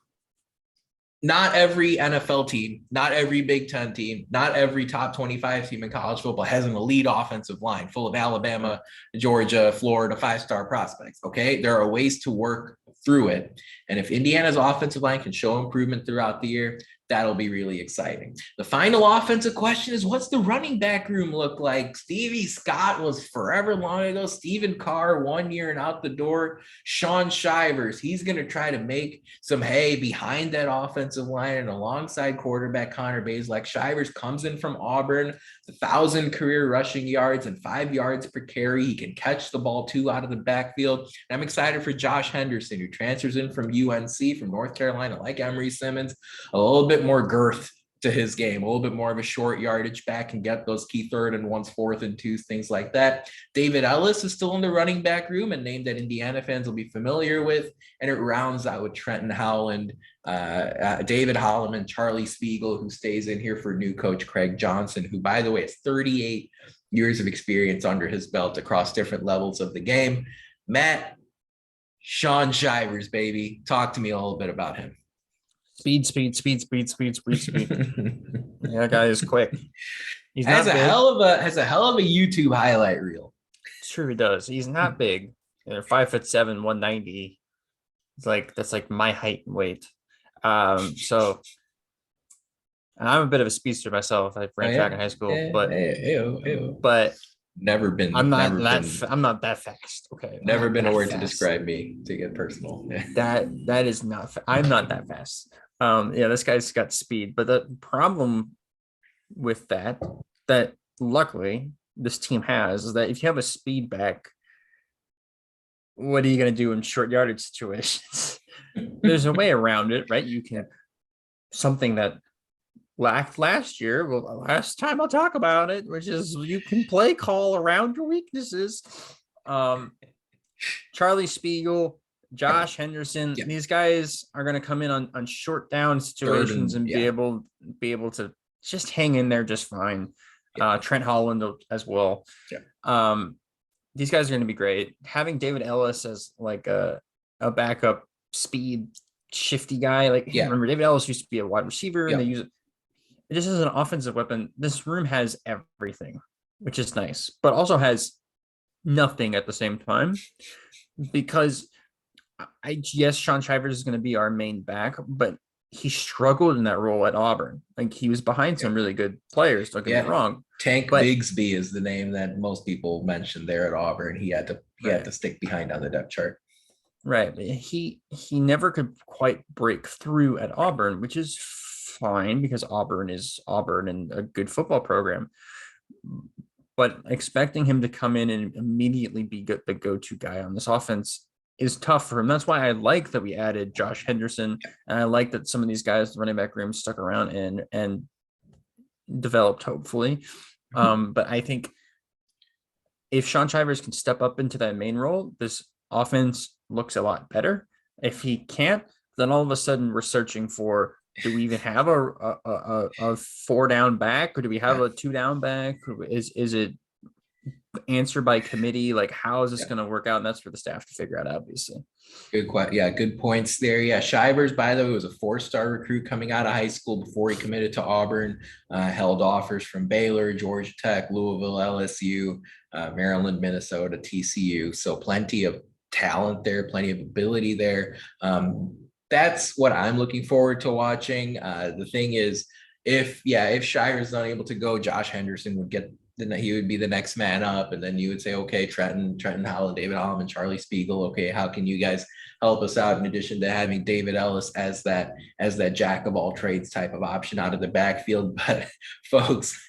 not every NFL team, not every Big Ten team, not every top 25 team in college football has an elite offensive line full of Alabama, Georgia, Florida, 5-star prospects. Okay. There are ways to work through it. And if Indiana's offensive line can show improvement throughout the year, that'll be really exciting. The final offensive question is, what's the running back room look like? Stevie Scott was forever long ago. Stephen Carr, 1 year and out the door. Sean Shivers, he's going to try to make some hay behind that offensive line and alongside quarterback Connor Bazelak. Shivers comes in from Auburn, 1,000 career rushing yards and 5 yards per carry. He can catch the ball too out of the backfield. And I'm excited for Josh Henderson, who transfers in from UNC, from North Carolina, like Emory Simmons, a little bit more girth to his game, a little bit more of a short yardage back, and get those key 3rd and 1s, 4th and 2s, things like that. David Ellis is still in the running back room, a name that Indiana fans will be familiar with. And it rounds out with Trenton Howland, David Holloman, Charlie Spiegel, who stays in here for new coach Craig Johnson, who, by the way, has 38 years of experience under his belt across different levels of the game. Matt, Shaun Shivers, baby. Talk to me a little bit about him. Speed. That guy is quick. He's has a hell of a YouTube highlight reel. Sure, he does. He's not big. They're 5'7", 190. It's like that's like my height and weight. So and I'm a bit of a speedster myself. I ran track in high school, but never been. I'm not that fast. Okay, never been a word to describe me to get personal. that is not. I'm not that fast. This guy's got speed, but the problem with that luckily this team has is that if you have a speed back, what are you going to do in short yardage situations? There's a way around it, right? You can something that lacked last year. Well, last time I'll talk about it, which is you can play call around your weaknesses. Charlie Spiegel, Josh Henderson, these guys are going to come in on short down situations and be able to just hang in there just fine. Trent Holland as well. These guys are going to be great. Having David Ellis as like a backup speed shifty guy, remember David Ellis used to be a wide receiver and they use it just as an offensive weapon. This room has everything, which is nice, but also has nothing at the same time, because Shaun Shivers is going to be our main back, but he struggled in that role at Auburn. Like he was behind some really good players. Don't get me wrong. Tank Bigsby is the name that most people mentioned there at Auburn. He had to stick behind on the depth chart. Right. He never could quite break through at Auburn, which is fine because Auburn is Auburn and a good football program. But expecting him to come in and immediately be the go-to guy on this offense is tough for him. That's why I like that we added Josh Henderson, and I like that some of these guys, the running back room, stuck around and developed, hopefully. But I think if Shaun Shivers can step up into that main role, this offense looks a lot better. If he can't, then all of a sudden we're searching for, do we even have a 4-down back, or do we have a 2-down back? Is it answer by committee? Like, how is this going to work out? And that's for the staff to figure out, obviously. Good points there. Shivers, by the way, was a 4-star recruit coming out of high school before he committed to Auburn. Held offers from Baylor, Georgia Tech, Louisville, LSU, Maryland, Minnesota, TCU. So plenty of talent there, plenty of ability there. That's what I'm looking forward to watching. The thing is, if Shivers is not able to go, Josh Henderson would get. Then he would be the next man up, and then you would say, okay, Trenton Howland, David Holloman, Charlie Spiegel. Okay, how can you guys help us out? In addition to having David Ellis as that jack of all trades type of option out of the backfield. But folks,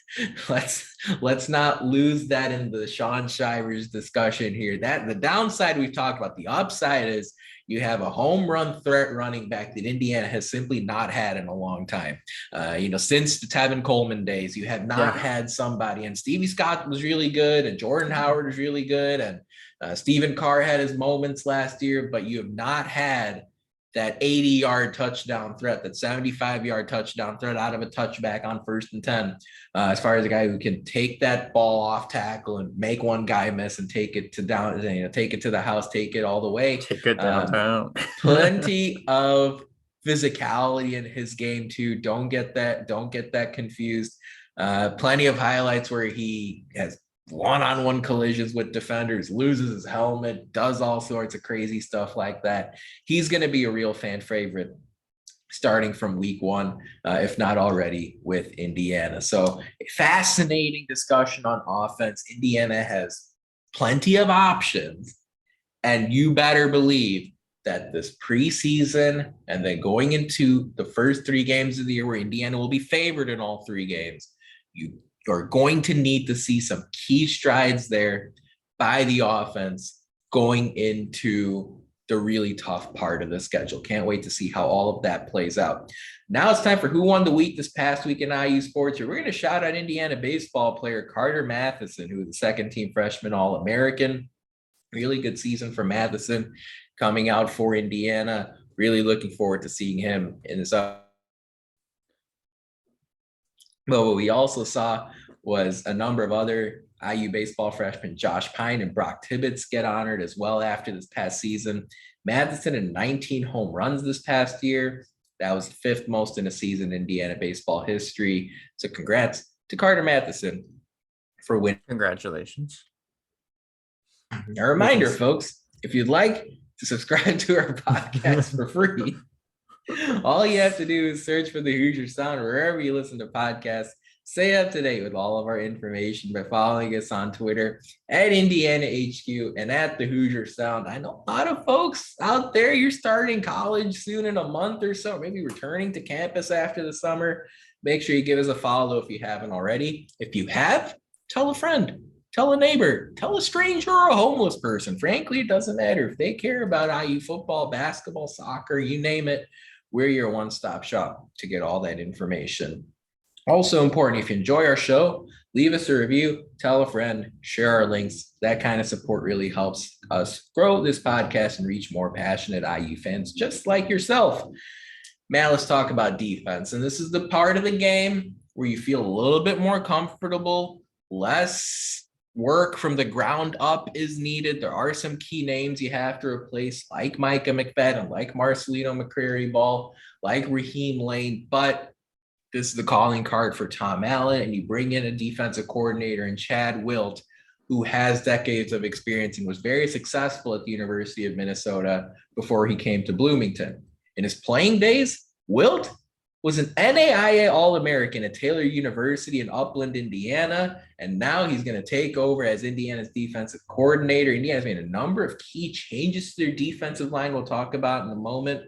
let's not lose that in the Shaun Shivers discussion here. That the downside we've talked about. The upside is you have a home run threat running back that Indiana has simply not had in a long time. Since the Tevin Coleman days, you have not had somebody, and Stevie Scott was really good, and Jordan Howard was really good, and Stephen Carr had his moments last year, but you have not had that 80-yard touchdown threat, that 75-yard touchdown threat out of a touchback on 1st and 10. As far as a guy who can take that ball off tackle and make one guy miss and take it to take it to the house, take it all the way. Take it downtown. Plenty of physicality in his game too. Don't get that confused. Plenty of highlights where he has one-on-one collisions with defenders, loses his helmet, does all sorts of crazy stuff like that. He's going to be a real fan favorite starting from week 1, if not already, with Indiana. So fascinating discussion on offense. Indiana has plenty of options, and you better believe that this preseason and then going into the first 3 games of the year where Indiana will be favored in all 3 games, you are going to need to see some key strides there by the offense going into the really tough part of the schedule. Can't wait to see how all of that plays out. Now it's time for Who Won the Week this past week in IU sports. We're going to shout out Indiana baseball player Carter Matheson, who was a second-team freshman All-American. Really good season for Matheson coming out for Indiana. Really looking forward to seeing him in this. But what we also saw was a number of other IU baseball freshmen, Josh Pine and Brock Tibbetts, get honored as well after this past season. Matheson had 19 home runs this past year. That was the fifth most in a season in Indiana baseball history. So congrats to Carter Matheson for winning. Congratulations. A reminder, folks, if you'd like to subscribe to our podcast for free, all you have to do is search for the Hoosier Sound wherever you listen to podcasts. Stay up to date with all of our information by following us on Twitter at Indiana HQ and at the Hoosier Sound. I know a lot of folks out there, you're starting college soon in a month or so, maybe returning to campus after the summer. Make sure you give us a follow if you haven't already. If you have, tell a friend, tell a neighbor, tell a stranger or a homeless person. Frankly, it doesn't matter. If they care about IU football, basketball, soccer, you name it, we're your one-stop shop to get all that information. Also important, if you enjoy our show, leave us a review, tell a friend, share our links. That kind of support really helps us grow this podcast and reach more passionate IU fans just like yourself. Matt, let's talk about defense. And this is the part of the game where you feel a little bit more comfortable, less work from the ground up is needed. There are some key names you have to replace, like Micah McFadden, like Marcelino McCrary-Ball, like Raheem Lane, but this is the calling card for Tom Allen, and you bring in a defensive coordinator in Chad Wilt, who has decades of experience and was very successful at the University of Minnesota before he came to Bloomington. In his playing days, Wilt was an NAIA All-American at Taylor University in Upland, Indiana, and now he's going to take over as Indiana's defensive coordinator. Indiana's made a number of key changes to their defensive line we'll talk about in a moment.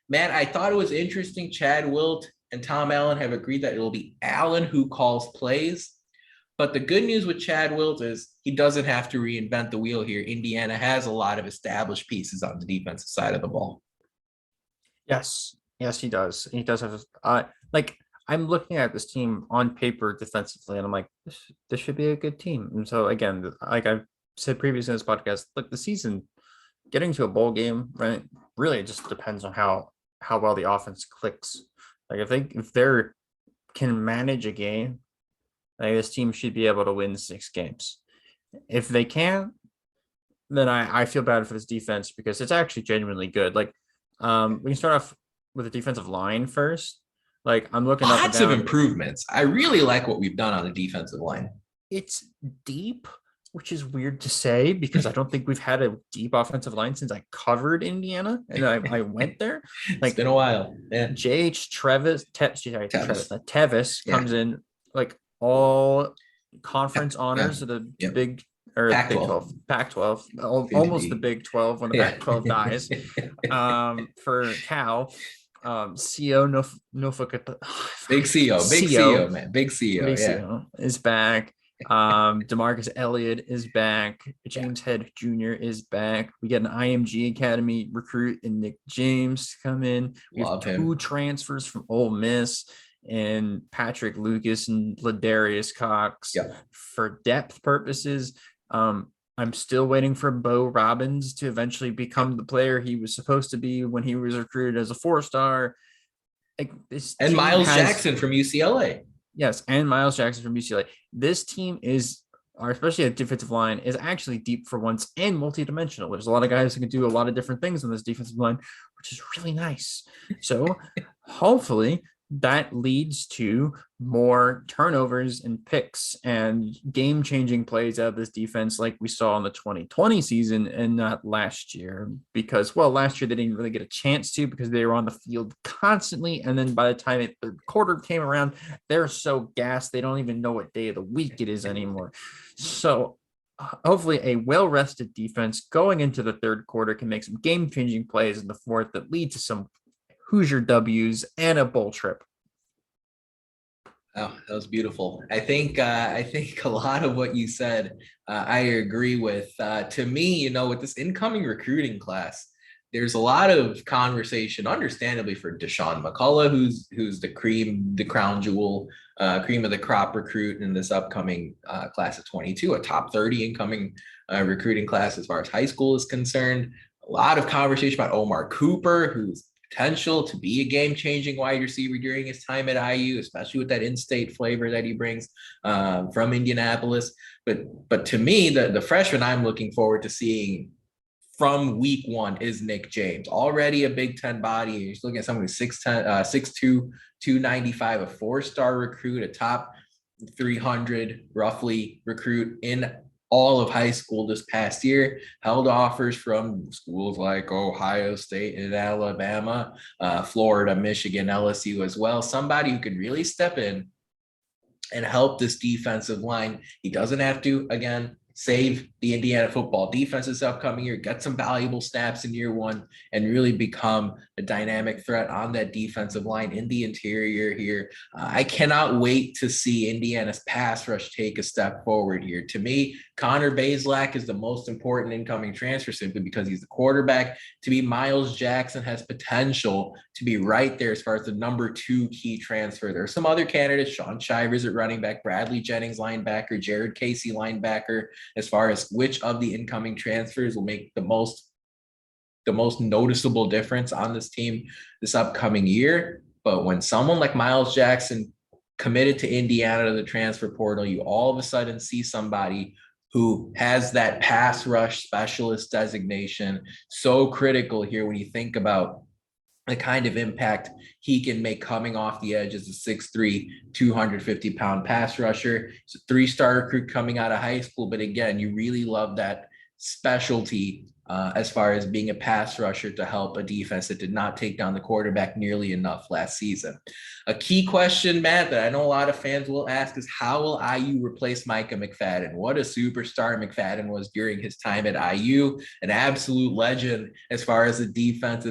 Matt, I thought it was interesting. Chad Wilt and Tom Allen have agreed that it will be Allen who calls plays. But the good news with Chad Wilt is he doesn't have to reinvent the wheel here. Indiana has a lot of established pieces on the defensive side of the ball. Yes, he does. He does have, I'm looking at this team on paper defensively, and I'm like, this should be a good team. And so again, like I've said previously in this podcast, look, the season, getting to a bowl game, right? Really, it just depends on how well the offense clicks. Like if they can manage a game, like this team should be able to win 6 games. If they can't, then I feel bad for this defense because it's actually genuinely good. Like we can start off with the defensive line first. Like I'm looking up lots of improvements. I really like what we've done on the defensive line. It's deep, which is weird to say because I don't think we've had a deep offensive line since I covered Indiana and I went there. Like it's been a while. Yeah. Tevis comes in like all conference honors of the big or Pac-12, almost the Big 12 when the Pac-12 dies. For Cal, CO Big CO, man. Big CO is back. DeMarcus Elliott is back. James Head Jr. is back. We get an IMG Academy recruit in Nick James to come in. We have 2 transfers from Ole Miss and Patrick Lucas and Ladarius Cox for depth purposes. I'm still waiting for Bo Robbins to eventually become the player he was supposed to be when he was recruited as a 4-star. And Miles Jackson from UCLA. Yes, and Miles Jackson from UCLA. This team especially at defensive line, is actually deep for once and multidimensional. There's a lot of guys who can do a lot of different things on this defensive line, which is really nice. So hopefully that leads to more turnovers and picks and game-changing plays out of this defense like we saw in the 2020 season and not last year. Because, last year they didn't really get a chance to because they were on the field constantly. And then by the time the quarter came around, they're so gassed, they don't even know what day of the week it is anymore. So hopefully a well-rested defense going into the third quarter can make some game-changing plays in the fourth that lead to some Hoosier W's and a bowl trip. Oh, that was beautiful. I think a lot of what you said, I agree with. To me, with this incoming recruiting class, there's a lot of conversation, understandably, for Deshaun McCullough, who's the crown jewel, cream of the crop recruit in this upcoming class of 22, a top 30 incoming recruiting class as far as high school is concerned. A lot of conversation about Omar Cooper, who's potential to be a game-changing wide receiver during his time at IU, especially with that in-state flavor that he brings from Indianapolis. But to me, the freshman I'm looking forward to seeing from week one is Nick James, already a Big Ten body. He's looking at someone who's 6'10", 6'2", 295, a four-star recruit, a top 300 roughly recruit in all of high school this past year, held offers from schools like Ohio State and Alabama, Florida, Michigan, LSU as well. Somebody who could really step in and help this defensive line. He doesn't have to, again, save the Indiana football defense this upcoming year, get some valuable snaps in year one, and really become a dynamic threat on that defensive line in the interior here. I cannot wait to see Indiana's pass rush take a step forward here. To me, Connor Bazelak is the most important incoming transfer simply because he's the quarterback. To me, Miles Jackson has potential to be right there as far as the number 2 key transfer. There are some other candidates, Sean Shivers at running back, Bradley Jennings linebacker, Jared Casey linebacker, as far as which of the incoming transfers will make the most noticeable difference on this team this upcoming year. But when someone like Miles Jackson committed to Indiana to the transfer portal, you all of a sudden see somebody who has that pass rush specialist designation, so critical here when you think about the kind of impact he can make coming off the edge as a 6'3", 250-pound pass rusher. It's a 3-star recruit coming out of high school. But again, you really love that specialty as far as being a pass rusher to help a defense that did not take down the quarterback nearly enough last season. A key question, Matt, that I know a lot of fans will ask is, how will IU replace Micah McFadden? What a superstar McFadden was during his time at IU, an absolute legend as far as the defense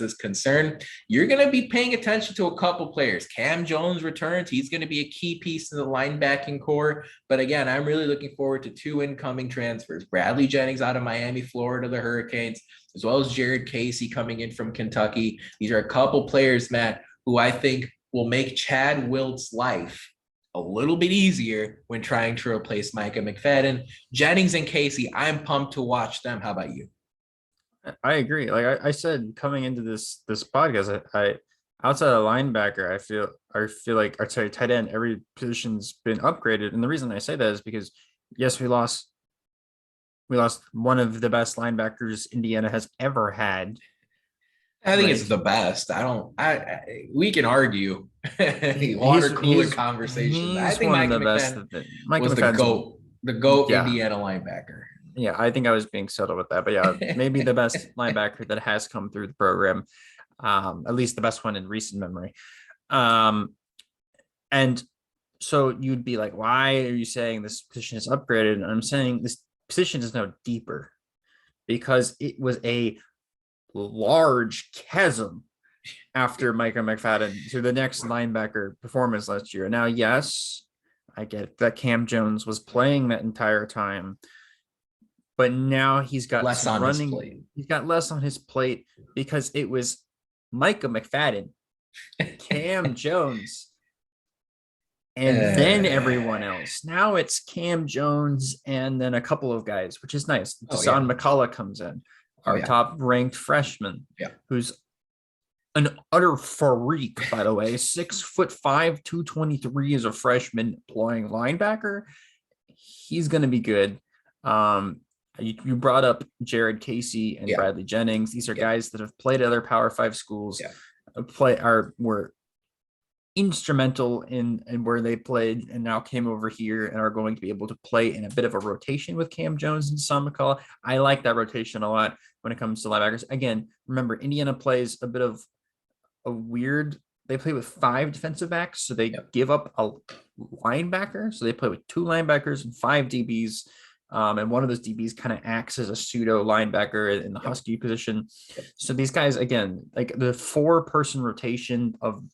is concerned. You're going to be paying attention to a couple players. Cam Jones returns. He's going to be a key piece in the linebacking core. But again, I'm really looking forward to 2 incoming transfers. Bradley Jennings out of Miami, Florida, the Hurricanes, as well as Jared Casey coming in from Kentucky. These are a couple players, Matt, who I think will make Chad Wilt's life a little bit easier when trying to replace Micah McFadden. Jennings and Casey, I'm pumped to watch them. How about you? I agree. Like I said, coming into this podcast, I outside of linebacker, I feel like tight end, every position's been upgraded. And the reason I say that is because yes, we lost one of the best linebackers Indiana has ever had. I think it's the best. We can argue water cooler conversations. I think Mike McFadden was the GOAT Indiana linebacker. Yeah, I think I was being subtle with that, but yeah, maybe the best linebacker that has come through the program, at least the best one in recent memory. And so you'd be like, why are you saying this position is upgraded? And I'm saying this position is now deeper because it was a large chasm after Micah McFadden to the next linebacker performance last year. Now, yes, I get that Cam Jones was playing that entire time, but now he's got less on his plate. He's got less on his plate because it was Micah McFadden, Cam Jones, and then everyone else. Now it's Cam Jones and then a couple of guys, which is nice. Deshaun McCullough comes in, our top-ranked freshman, who's an utter freak, by the way. 6'5", 223 as a freshman playing linebacker. He's going to be good. You brought up Jared Casey and Bradley Jennings. These are guys that have played at other Power 5 schools, were instrumental in where they played and now came over here and are going to be able to play in a bit of a rotation with Cam Jones and Deshaun McCullough. I like that rotation a lot when it comes to linebackers. Again, remember, Indiana plays a bit of a weird, they play with 5 defensive backs, so they give up a linebacker. So they play with 2 linebackers and 5 DBs. And one of those DBs kind of acts as a pseudo linebacker in the Husky position. So these guys, again, like the 4-person rotation of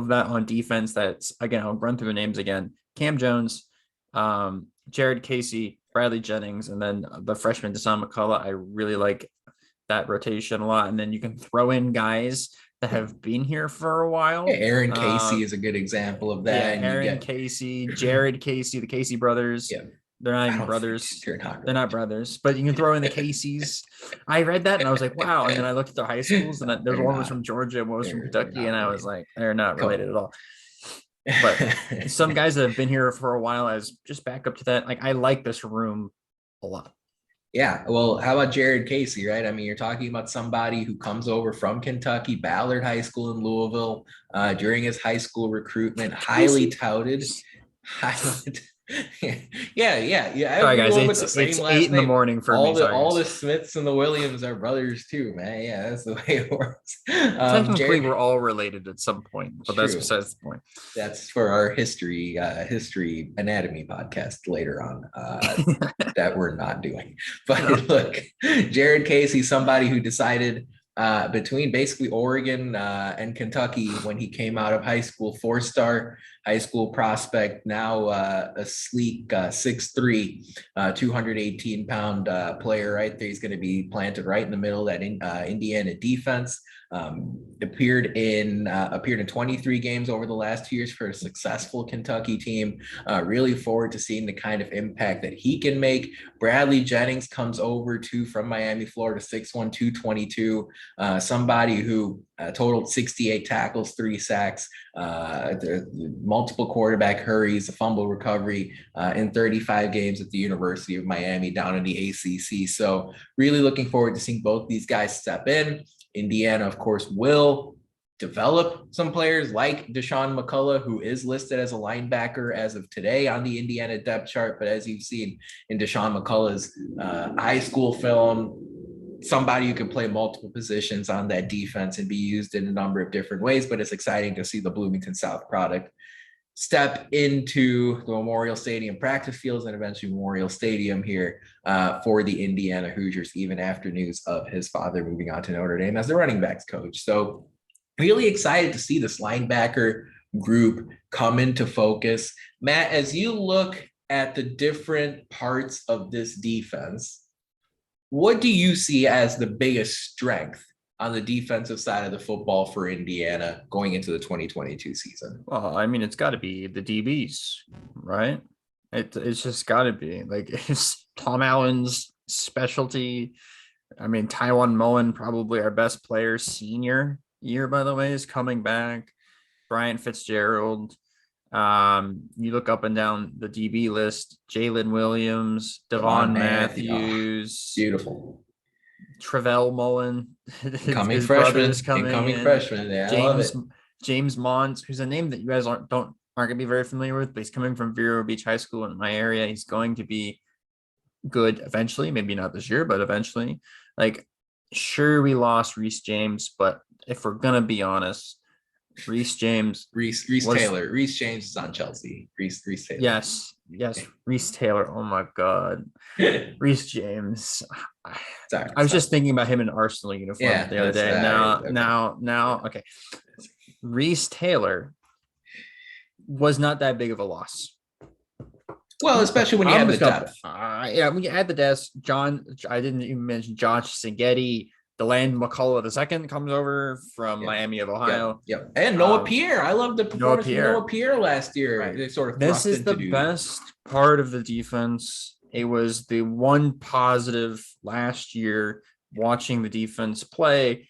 that on defense, that's, again, I'll run through the names again: Cam Jones, Jared Casey, Bradley Jennings, and then the freshman Deshaun McCullough. I really like that rotation a lot. And then you can throw in guys that have been here for a while. Yeah, Aaron Casey is a good example of that. Yeah, and Aaron Casey, Jared Casey, the Casey brothers. Yeah. They're not even brothers. They're not. They're not brothers, but you can throw in the Caseys. I read that and I was like, wow. And then I looked at their high schools, and there's one was from Georgia and one was from Kentucky, and I was like, they're not related at all. But some guys that have been here for a while, as just back up to that, like I like this room a lot. Yeah, well, how about Jared Casey, right? I mean, you're talking about somebody who comes over from Kentucky, Ballard High School in Louisville, during his high school recruitment, highly touted. Yeah. Sorry, guys, it's 8 a.m. for all me. All the Smiths and the Williams are brothers too, man. Yeah, that's the way it works. Technically, we're all related at some point, but that's besides the point. That's for our history anatomy podcast later on that we're not doing. But look, Jared Casey, somebody who decided between basically Oregon and Kentucky when he came out of high school, 4-star high school prospect, now a sleek 6'3", 218-pound player right there. He's going to be planted right in the middle of that Indiana defense. Appeared in 23 games over the last 2 years for a successful Kentucky team. Really forward to seeing the kind of impact that he can make. Bradley Jennings comes over from Miami, Florida, 6'1", 222. Somebody who totaled 68 tackles, 3 sacks, multiple quarterback hurries, a fumble recovery in 35 games at the University of Miami down in the ACC. So really looking forward to seeing both these guys step in. Indiana, of course, will develop some players like Deshaun McCullough, who is listed as a linebacker as of today on the Indiana depth chart. But as you've seen in Deshaun McCullough's high school film, somebody who can play multiple positions on that defense and be used in a number of different ways. But it's exciting to see the Bloomington South product step into the Memorial Stadium practice fields and eventually Memorial Stadium here for the Indiana Hoosiers, even after news of his father moving on to Notre Dame as the running backs coach. So really excited to see this linebacker group come into focus. Matt, as you look at the different parts of this defense, what do you see as the biggest strength on the defensive side of the football for Indiana going into the 2022 season? Well, I mean, it's got to be the DBs, right? It's just got to be. Like, it's Tom Allen's specialty. I mean, Tywan Mullen, probably our best player, senior year, by the way, is coming back. Bryant Fitzgerald. You look up and down the DB list: Jalen Williams, Devon Matthews, beautiful. Travell Mullen, incoming freshman. Yeah, James Mons, who's a name that you guys aren't gonna be very familiar with, but he's coming from Vero Beach High School in my area. He's going to be good eventually, maybe not this year, but eventually. Like, sure, we lost Reese James, but if we're gonna be honest, Reese James is on Chelsea. Reese Taylor. Yes, Reese Taylor. Oh my God, Reese James. Sorry, I was just thinking about him in Arsenal uniform the other day. Now, okay. Reese Taylor was not that big of a loss. Well, especially when you have the depth. When you add the depth, I didn't even mention Josh Singetti. DeLand McCullough II comes over from Miami of Ohio. Yep. And Noah Pierre. I love the performance of Noah Pierre last year. Right. They sort of this is the best part of the defense. It was the one positive last year watching the defense play.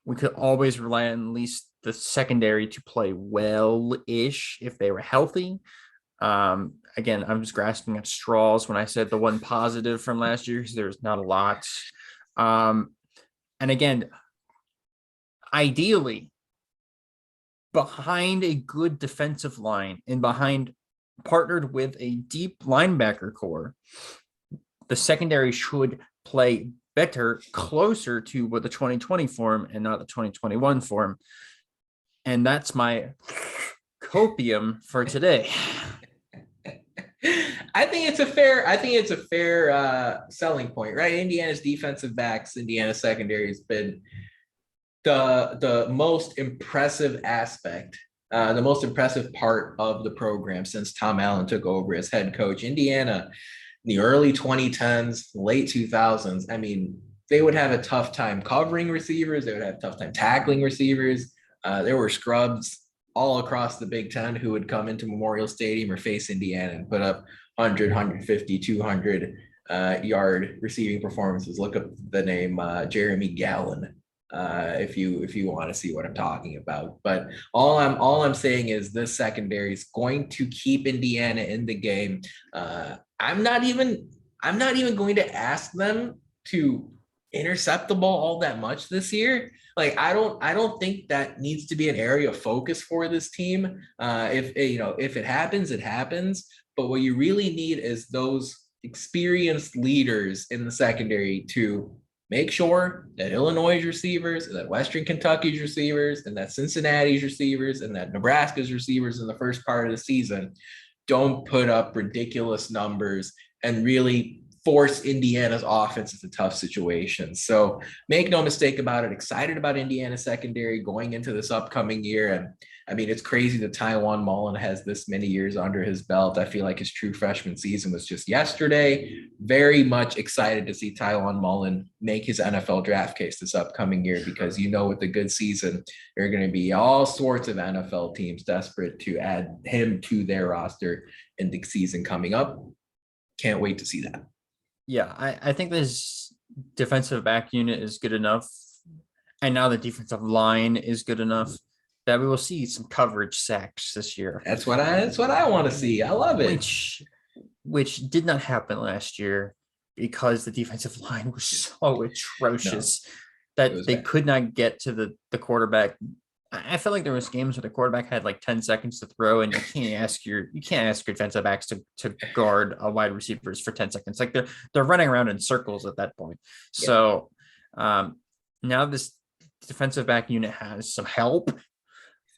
We could always rely on at least the secondary to play well-ish if they were healthy. Again, I'm just grasping at straws when I said the one positive from last year, because there's not a lot. And again, ideally, behind a good defensive line and partnered with a deep linebacker core, the secondary should play better, closer to what the 2020 form and not the 2021 form. And that's my copium for today. I think it's a fair selling point, right? Indiana's defensive backs, Indiana secondary has been the most impressive aspect, the most impressive part of the program since Tom Allen took over as head coach. Indiana, in the early 2010s, late 2000s, I mean, they would have a tough time covering receivers. They would have a tough time tackling receivers. There were scrubs all across the Big Ten who would come into Memorial Stadium or face Indiana and put up 100, 150, 200 yard receiving performances. Look up the name Jeremy Gallen if you want to see what I'm talking about. But all I'm saying is this secondary is going to keep Indiana in the game. I'm not even going to ask them to intercept the ball all that much this year. Like I don't think that needs to be an area of focus for this team. If it happens, it happens. But what you really need is those experienced leaders in the secondary to make sure that Illinois' receivers, and that Western Kentucky's receivers, and that Cincinnati's receivers, and that Nebraska's receivers in the first part of the season don't put up ridiculous numbers and really force Indiana's offense into tough situations. So make no mistake about it. Excited about Indiana secondary going into this upcoming year. And I mean, it's crazy that Tywan Mullen has this many years under his belt. I feel like his true freshman season was just yesterday. Very much excited to see Tywan Mullen make his NFL draft case this upcoming year, because with a good season, there are going to be all sorts of NFL teams desperate to add him to their roster in the season coming up. Can't wait to see that. Yeah, I think this defensive back unit is good enough, and now the defensive line is good enough that we will see some coverage sacks this year. That's what I want to see. I love it. Which did not happen last year because the defensive line was so atrocious that they could not get to the quarterback. I felt like there was games where the quarterback had like 10 seconds to throw, and you can't ask your defensive backs to guard a wide receivers for 10 seconds. Like they're running around in circles at that point. Yeah. So now this defensive back unit has some help.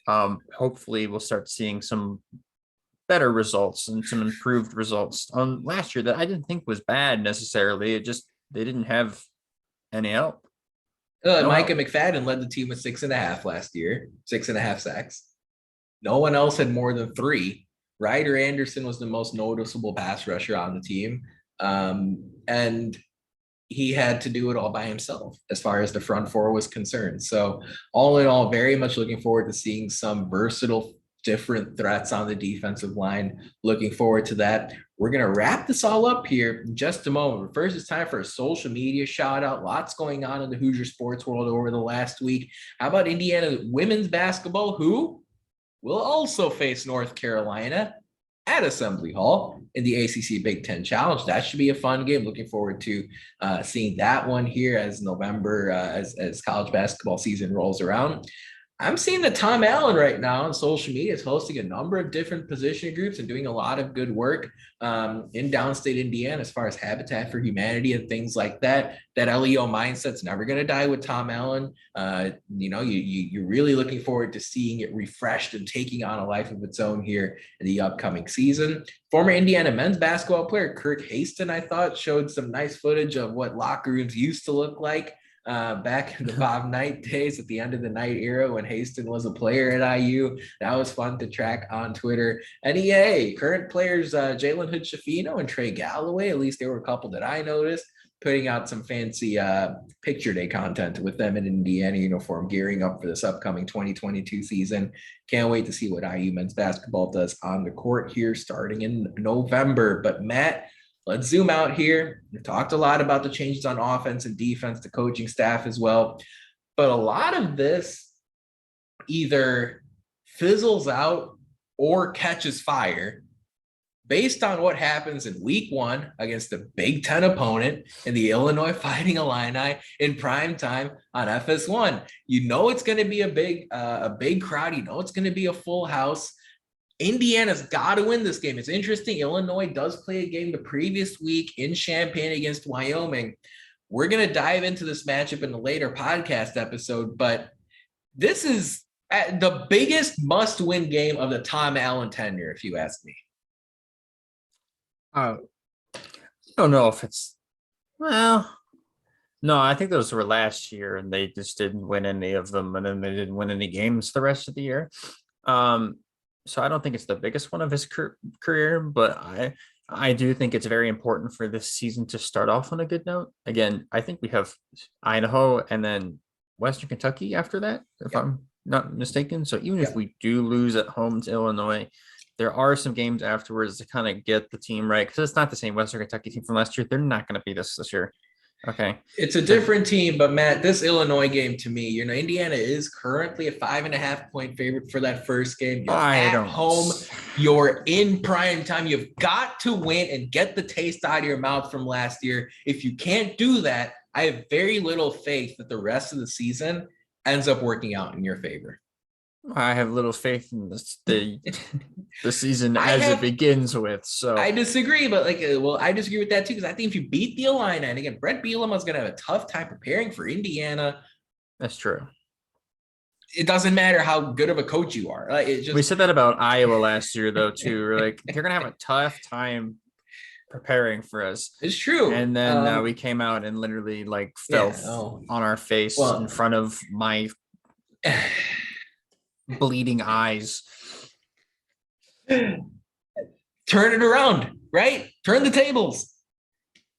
Hopefully we'll start seeing some better results and some improved results on last year that I didn't think was bad necessarily. They didn't have any help. Micah McFadden led the team with 6.5 last year, 6.5 sacks. No one else had more than 3. Ryder Anderson was the most noticeable pass rusher on the team. And he had to do it all by himself as far as the front four was concerned. So all in all, very much looking forward to seeing some versatile, different threats on the defensive line. Looking forward to that. We're going to wrap this all up here in just a moment. But first, it's time for a social media shout out. Lots going on in the Hoosier sports world over the last week. How about Indiana women's basketball, who will also face North Carolina at Assembly Hall in the ACC Big Ten Challenge? That should be a fun game. Looking forward to seeing that one here as November, as college basketball season rolls around. I'm seeing that Tom Allen right now on social media is hosting a number of different position groups and doing a lot of good work in downstate Indiana as far as Habitat for Humanity and things like that. That LEO mindset's never going to die with Tom Allen. You're really looking forward to seeing it refreshed and taking on a life of its own here in the upcoming season. Former Indiana men's basketball player Kirk Haston, I thought, showed some nice footage of what locker rooms used to look like back in the Bob Knight days, at the end of the Knight era when Haston was a player at IU. That was fun to track on Twitter. And current players Jalen Hood-Schifino and Trey Galloway, at least there were a couple that I noticed, putting out some fancy picture day content with them in Indiana uniform, gearing up for this upcoming 2022 season. Can't wait to see what IU men's basketball does on the court here starting in November. But Matt, let's zoom out here. We've talked a lot about the changes on offense and defense, the coaching staff as well. But a lot of this either fizzles out or catches fire based on what happens in week 1 against a Big Ten opponent in the Illinois Fighting Illini in prime time on FS1. It's going to be a big crowd. It's going to be a full house. Indiana's got to win this game. It's interesting. Illinois does play a game the previous week in Champaign against Wyoming. We're going to dive into this matchup in a later podcast episode, but this is the biggest must-win game of the Tom Allen tenure, if you ask me. I don't know if it's no, I think those were last year and they just didn't win any of them, and then they didn't win any games the rest of the year. So I don't think it's the biggest one of his career, but I do think it's very important for this season to start off on a good note. Again, I think we have Idaho and then Western Kentucky after that, if Yep. I'm not mistaken. So even if Yep. we do lose at home to Illinois, there are some games afterwards to kind of get the team right, because it's not the same Western Kentucky team from last year. They're not going to beat us this year. Okay. It's a different team, but Matt, this Illinois game to me, Indiana is currently a 5.5-point favorite for that first game. You're at home, you're in prime time. You've got to win and get the taste out of your mouth from last year. If you can't do that, I have very little faith that the rest of the season ends up working out in your favor. I have little faith in the season as it begins with. So I disagree, but I disagree with that too, because I think if you beat the Illini, and again, Brett Bielema is going to have a tough time preparing for Indiana. That's true. It doesn't matter how good of a coach you are. We said that about Iowa last year, though, too. We're like, they're going to have a tough time preparing for us. It's true. And then we came out and literally fell on our face in front of my bleeding eyes. Turn it around, right? Turn the tables.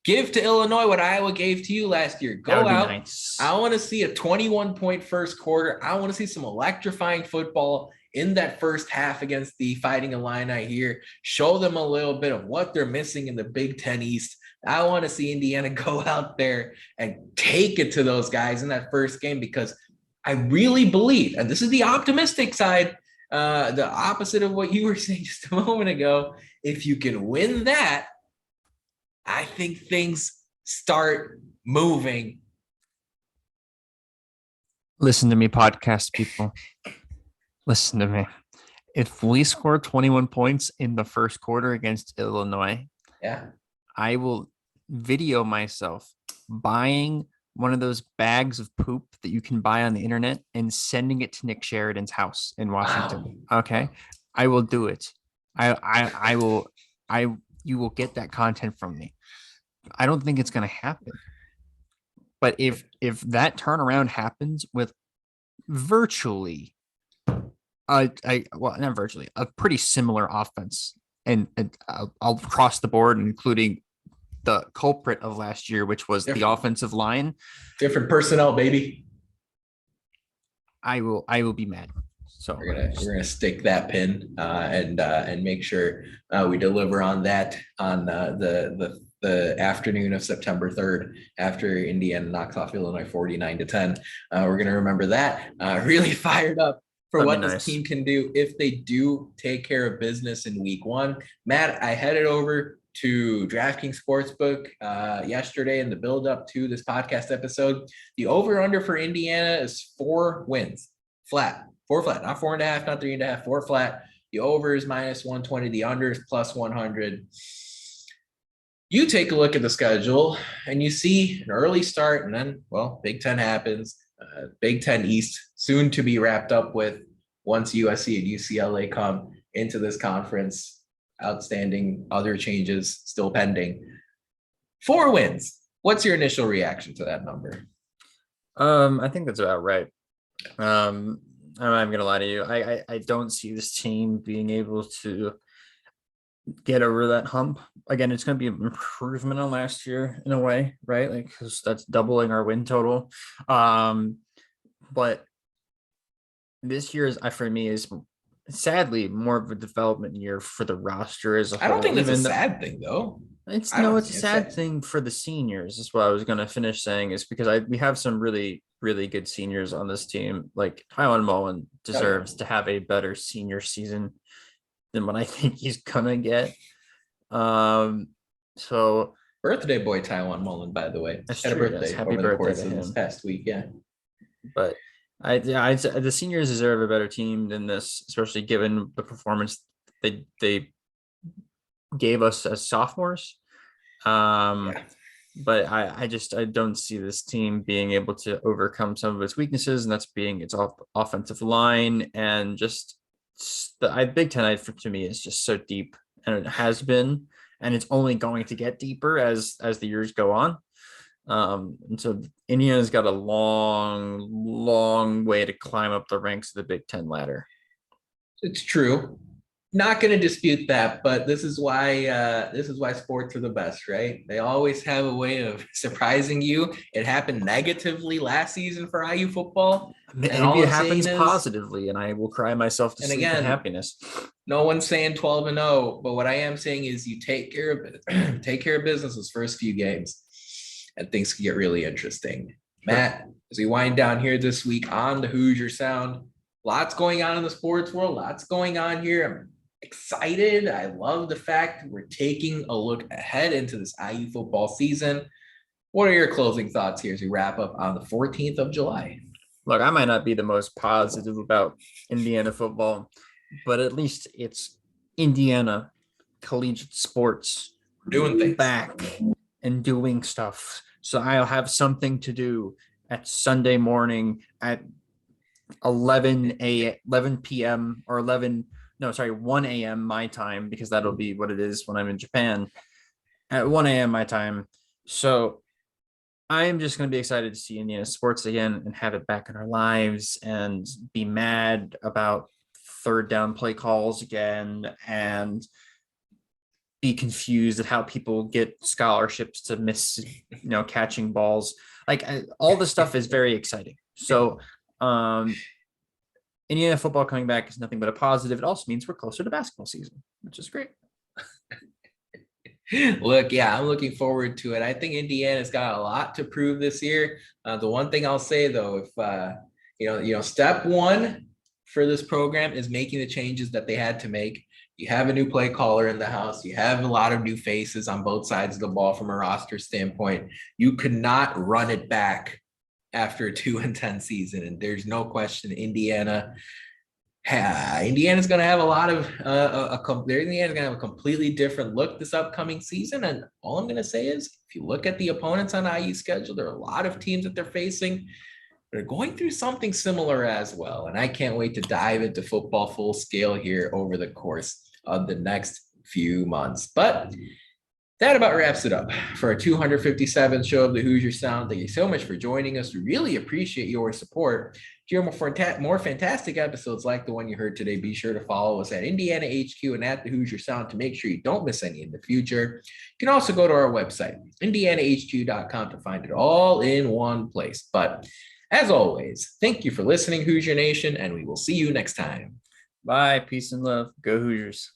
Give to Illinois what Iowa gave to you last year. Go out. Nice. I want to see a 21-point first quarter. I want to see some electrifying football in that first half against the Fighting Illini here. Show them a little bit of what they're missing in the Big Ten East. I want to see Indiana go out there and take it to those guys in that first game, because I really believe, and this is the optimistic side, the opposite of what you were saying just a moment ago, if you can win that, I think things start moving. Listen to me, podcast people. Listen to me. If we score 21 points in the first quarter against Illinois, I will video myself buying one of those bags of poop that you can buy on the internet and sending it to Nick Sheridan's house in Washington. Wow. Okay. I will do it. You will get that content from me. I don't think it's going to happen. But if that turnaround happens with virtually not virtually, a pretty similar offense and I'll cross the board, including the culprit of last year, which was the offensive line. Different personnel, baby. I will be mad. So we're gonna stick that pin and make sure we deliver on that on the afternoon of September 3rd after Indiana knocks off Illinois 49-10. We're gonna remember that. Really fired up for what this team can do if they do take care of business in week one. Matt, I headed over to DraftKings Sportsbook yesterday in the build up to this podcast episode. The over-under for Indiana is 4 wins, flat. 4 flat, not 4.5, not 3.5, 4 flat. The over is -120, the under is +100. You take a look at the schedule and you see an early start, and then, Big Ten happens. Big Ten East soon to be wrapped up with once USC and UCLA come into this conference. Outstanding other changes still pending. 4 wins. What's your initial reaction to that number? I think that's about right. I'm not gonna lie to you. I don't see this team being able to get over that hump. Again, it's going to be an improvement on last year in a way, right? Because that's doubling our win total. But this year for me is sadly more of a development year for the roster as a whole. I don't think that's a sad thing, though. It's a sad thing for the seniors. That's what I was going to finish saying, is because we have some really, really good seniors on this team. Like Tywan Mullen deserves to have a better senior season than what I think he's gonna get. So birthday boy Tywan Mullen, by the way. Had a birthday. Happy birthday to him this past week, yeah. But the seniors deserve a better team than this, especially given the performance they gave us as sophomores. But I don't see this team being able to overcome some of its weaknesses, and that's being its offensive line and just the Big Ten to me is just so deep, and it has been, and it's only going to get deeper as the years go on. And so Indiana's got a long way to climb up the ranks of the Big Ten ladder. It's true. Not going to dispute that, but this is why sports are the best, right? They always have a way of surprising you. It happened negatively last season for IU football, and Maybe all it I'm saying happens is, positively, and I will cry myself to and sleep in again, happiness. no one's saying 12-0, but what I am saying is you take care of it, take care of business those first few games, and things can get really interesting. Sure. Matt, as we wind down here this week on the Hoosier Sound, lots going on in the sports world, lots going on here. I'm excited. I love the fact we're taking a look ahead into this IU football season. What are your closing thoughts here as we wrap up on the 14th of July? Look, I might not be the most positive about Indiana football, but at least it's Indiana collegiate sports We're doing things back and doing stuff. So I'll have something to do at Sunday morning at 11 p.m. or 1 a.m. my time, because that'll be what it is when I'm in Japan at 1 a.m. my time. So I am just going to be excited to see Indiana sports again and have it back in our lives, and be mad about third down play calls again, and be confused at how people get scholarships to miss, catching balls. Like, all this stuff is very exciting. So Indiana football coming back is nothing but a positive. It also means we're closer to basketball season, which is great. Look, yeah, I'm looking forward to it. I think Indiana's got a lot to prove this year. The one thing I'll say though, if step one for this program is making the changes that they had to make. You have a new play caller in the house. You have a lot of new faces on both sides of the ball from a roster standpoint. You could not run it back after a 2-10 season, and there's no question Indiana's going to have a lot of Indiana's going to have a completely different look this upcoming season. And all I'm going to say is, if you look at the opponents on IU's schedule, there are a lot of teams that they're facing. They're going through something similar as well. And I can't wait to dive into football full scale here over the course of the next few months. But that about wraps it up for our 257th show of the Hoosier Sound. Thank you so much for joining us. We really appreciate your support. To hear more fantastic episodes like the one you heard today, be sure to follow us at Indiana HQ and at the Hoosier Sound to make sure you don't miss any in the future. You can also go to our website, indianahq.com, to find it all in one place. But as always, thank you for listening, Hoosier Nation, and we will see you next time. Bye. Peace and love. Go Hoosiers.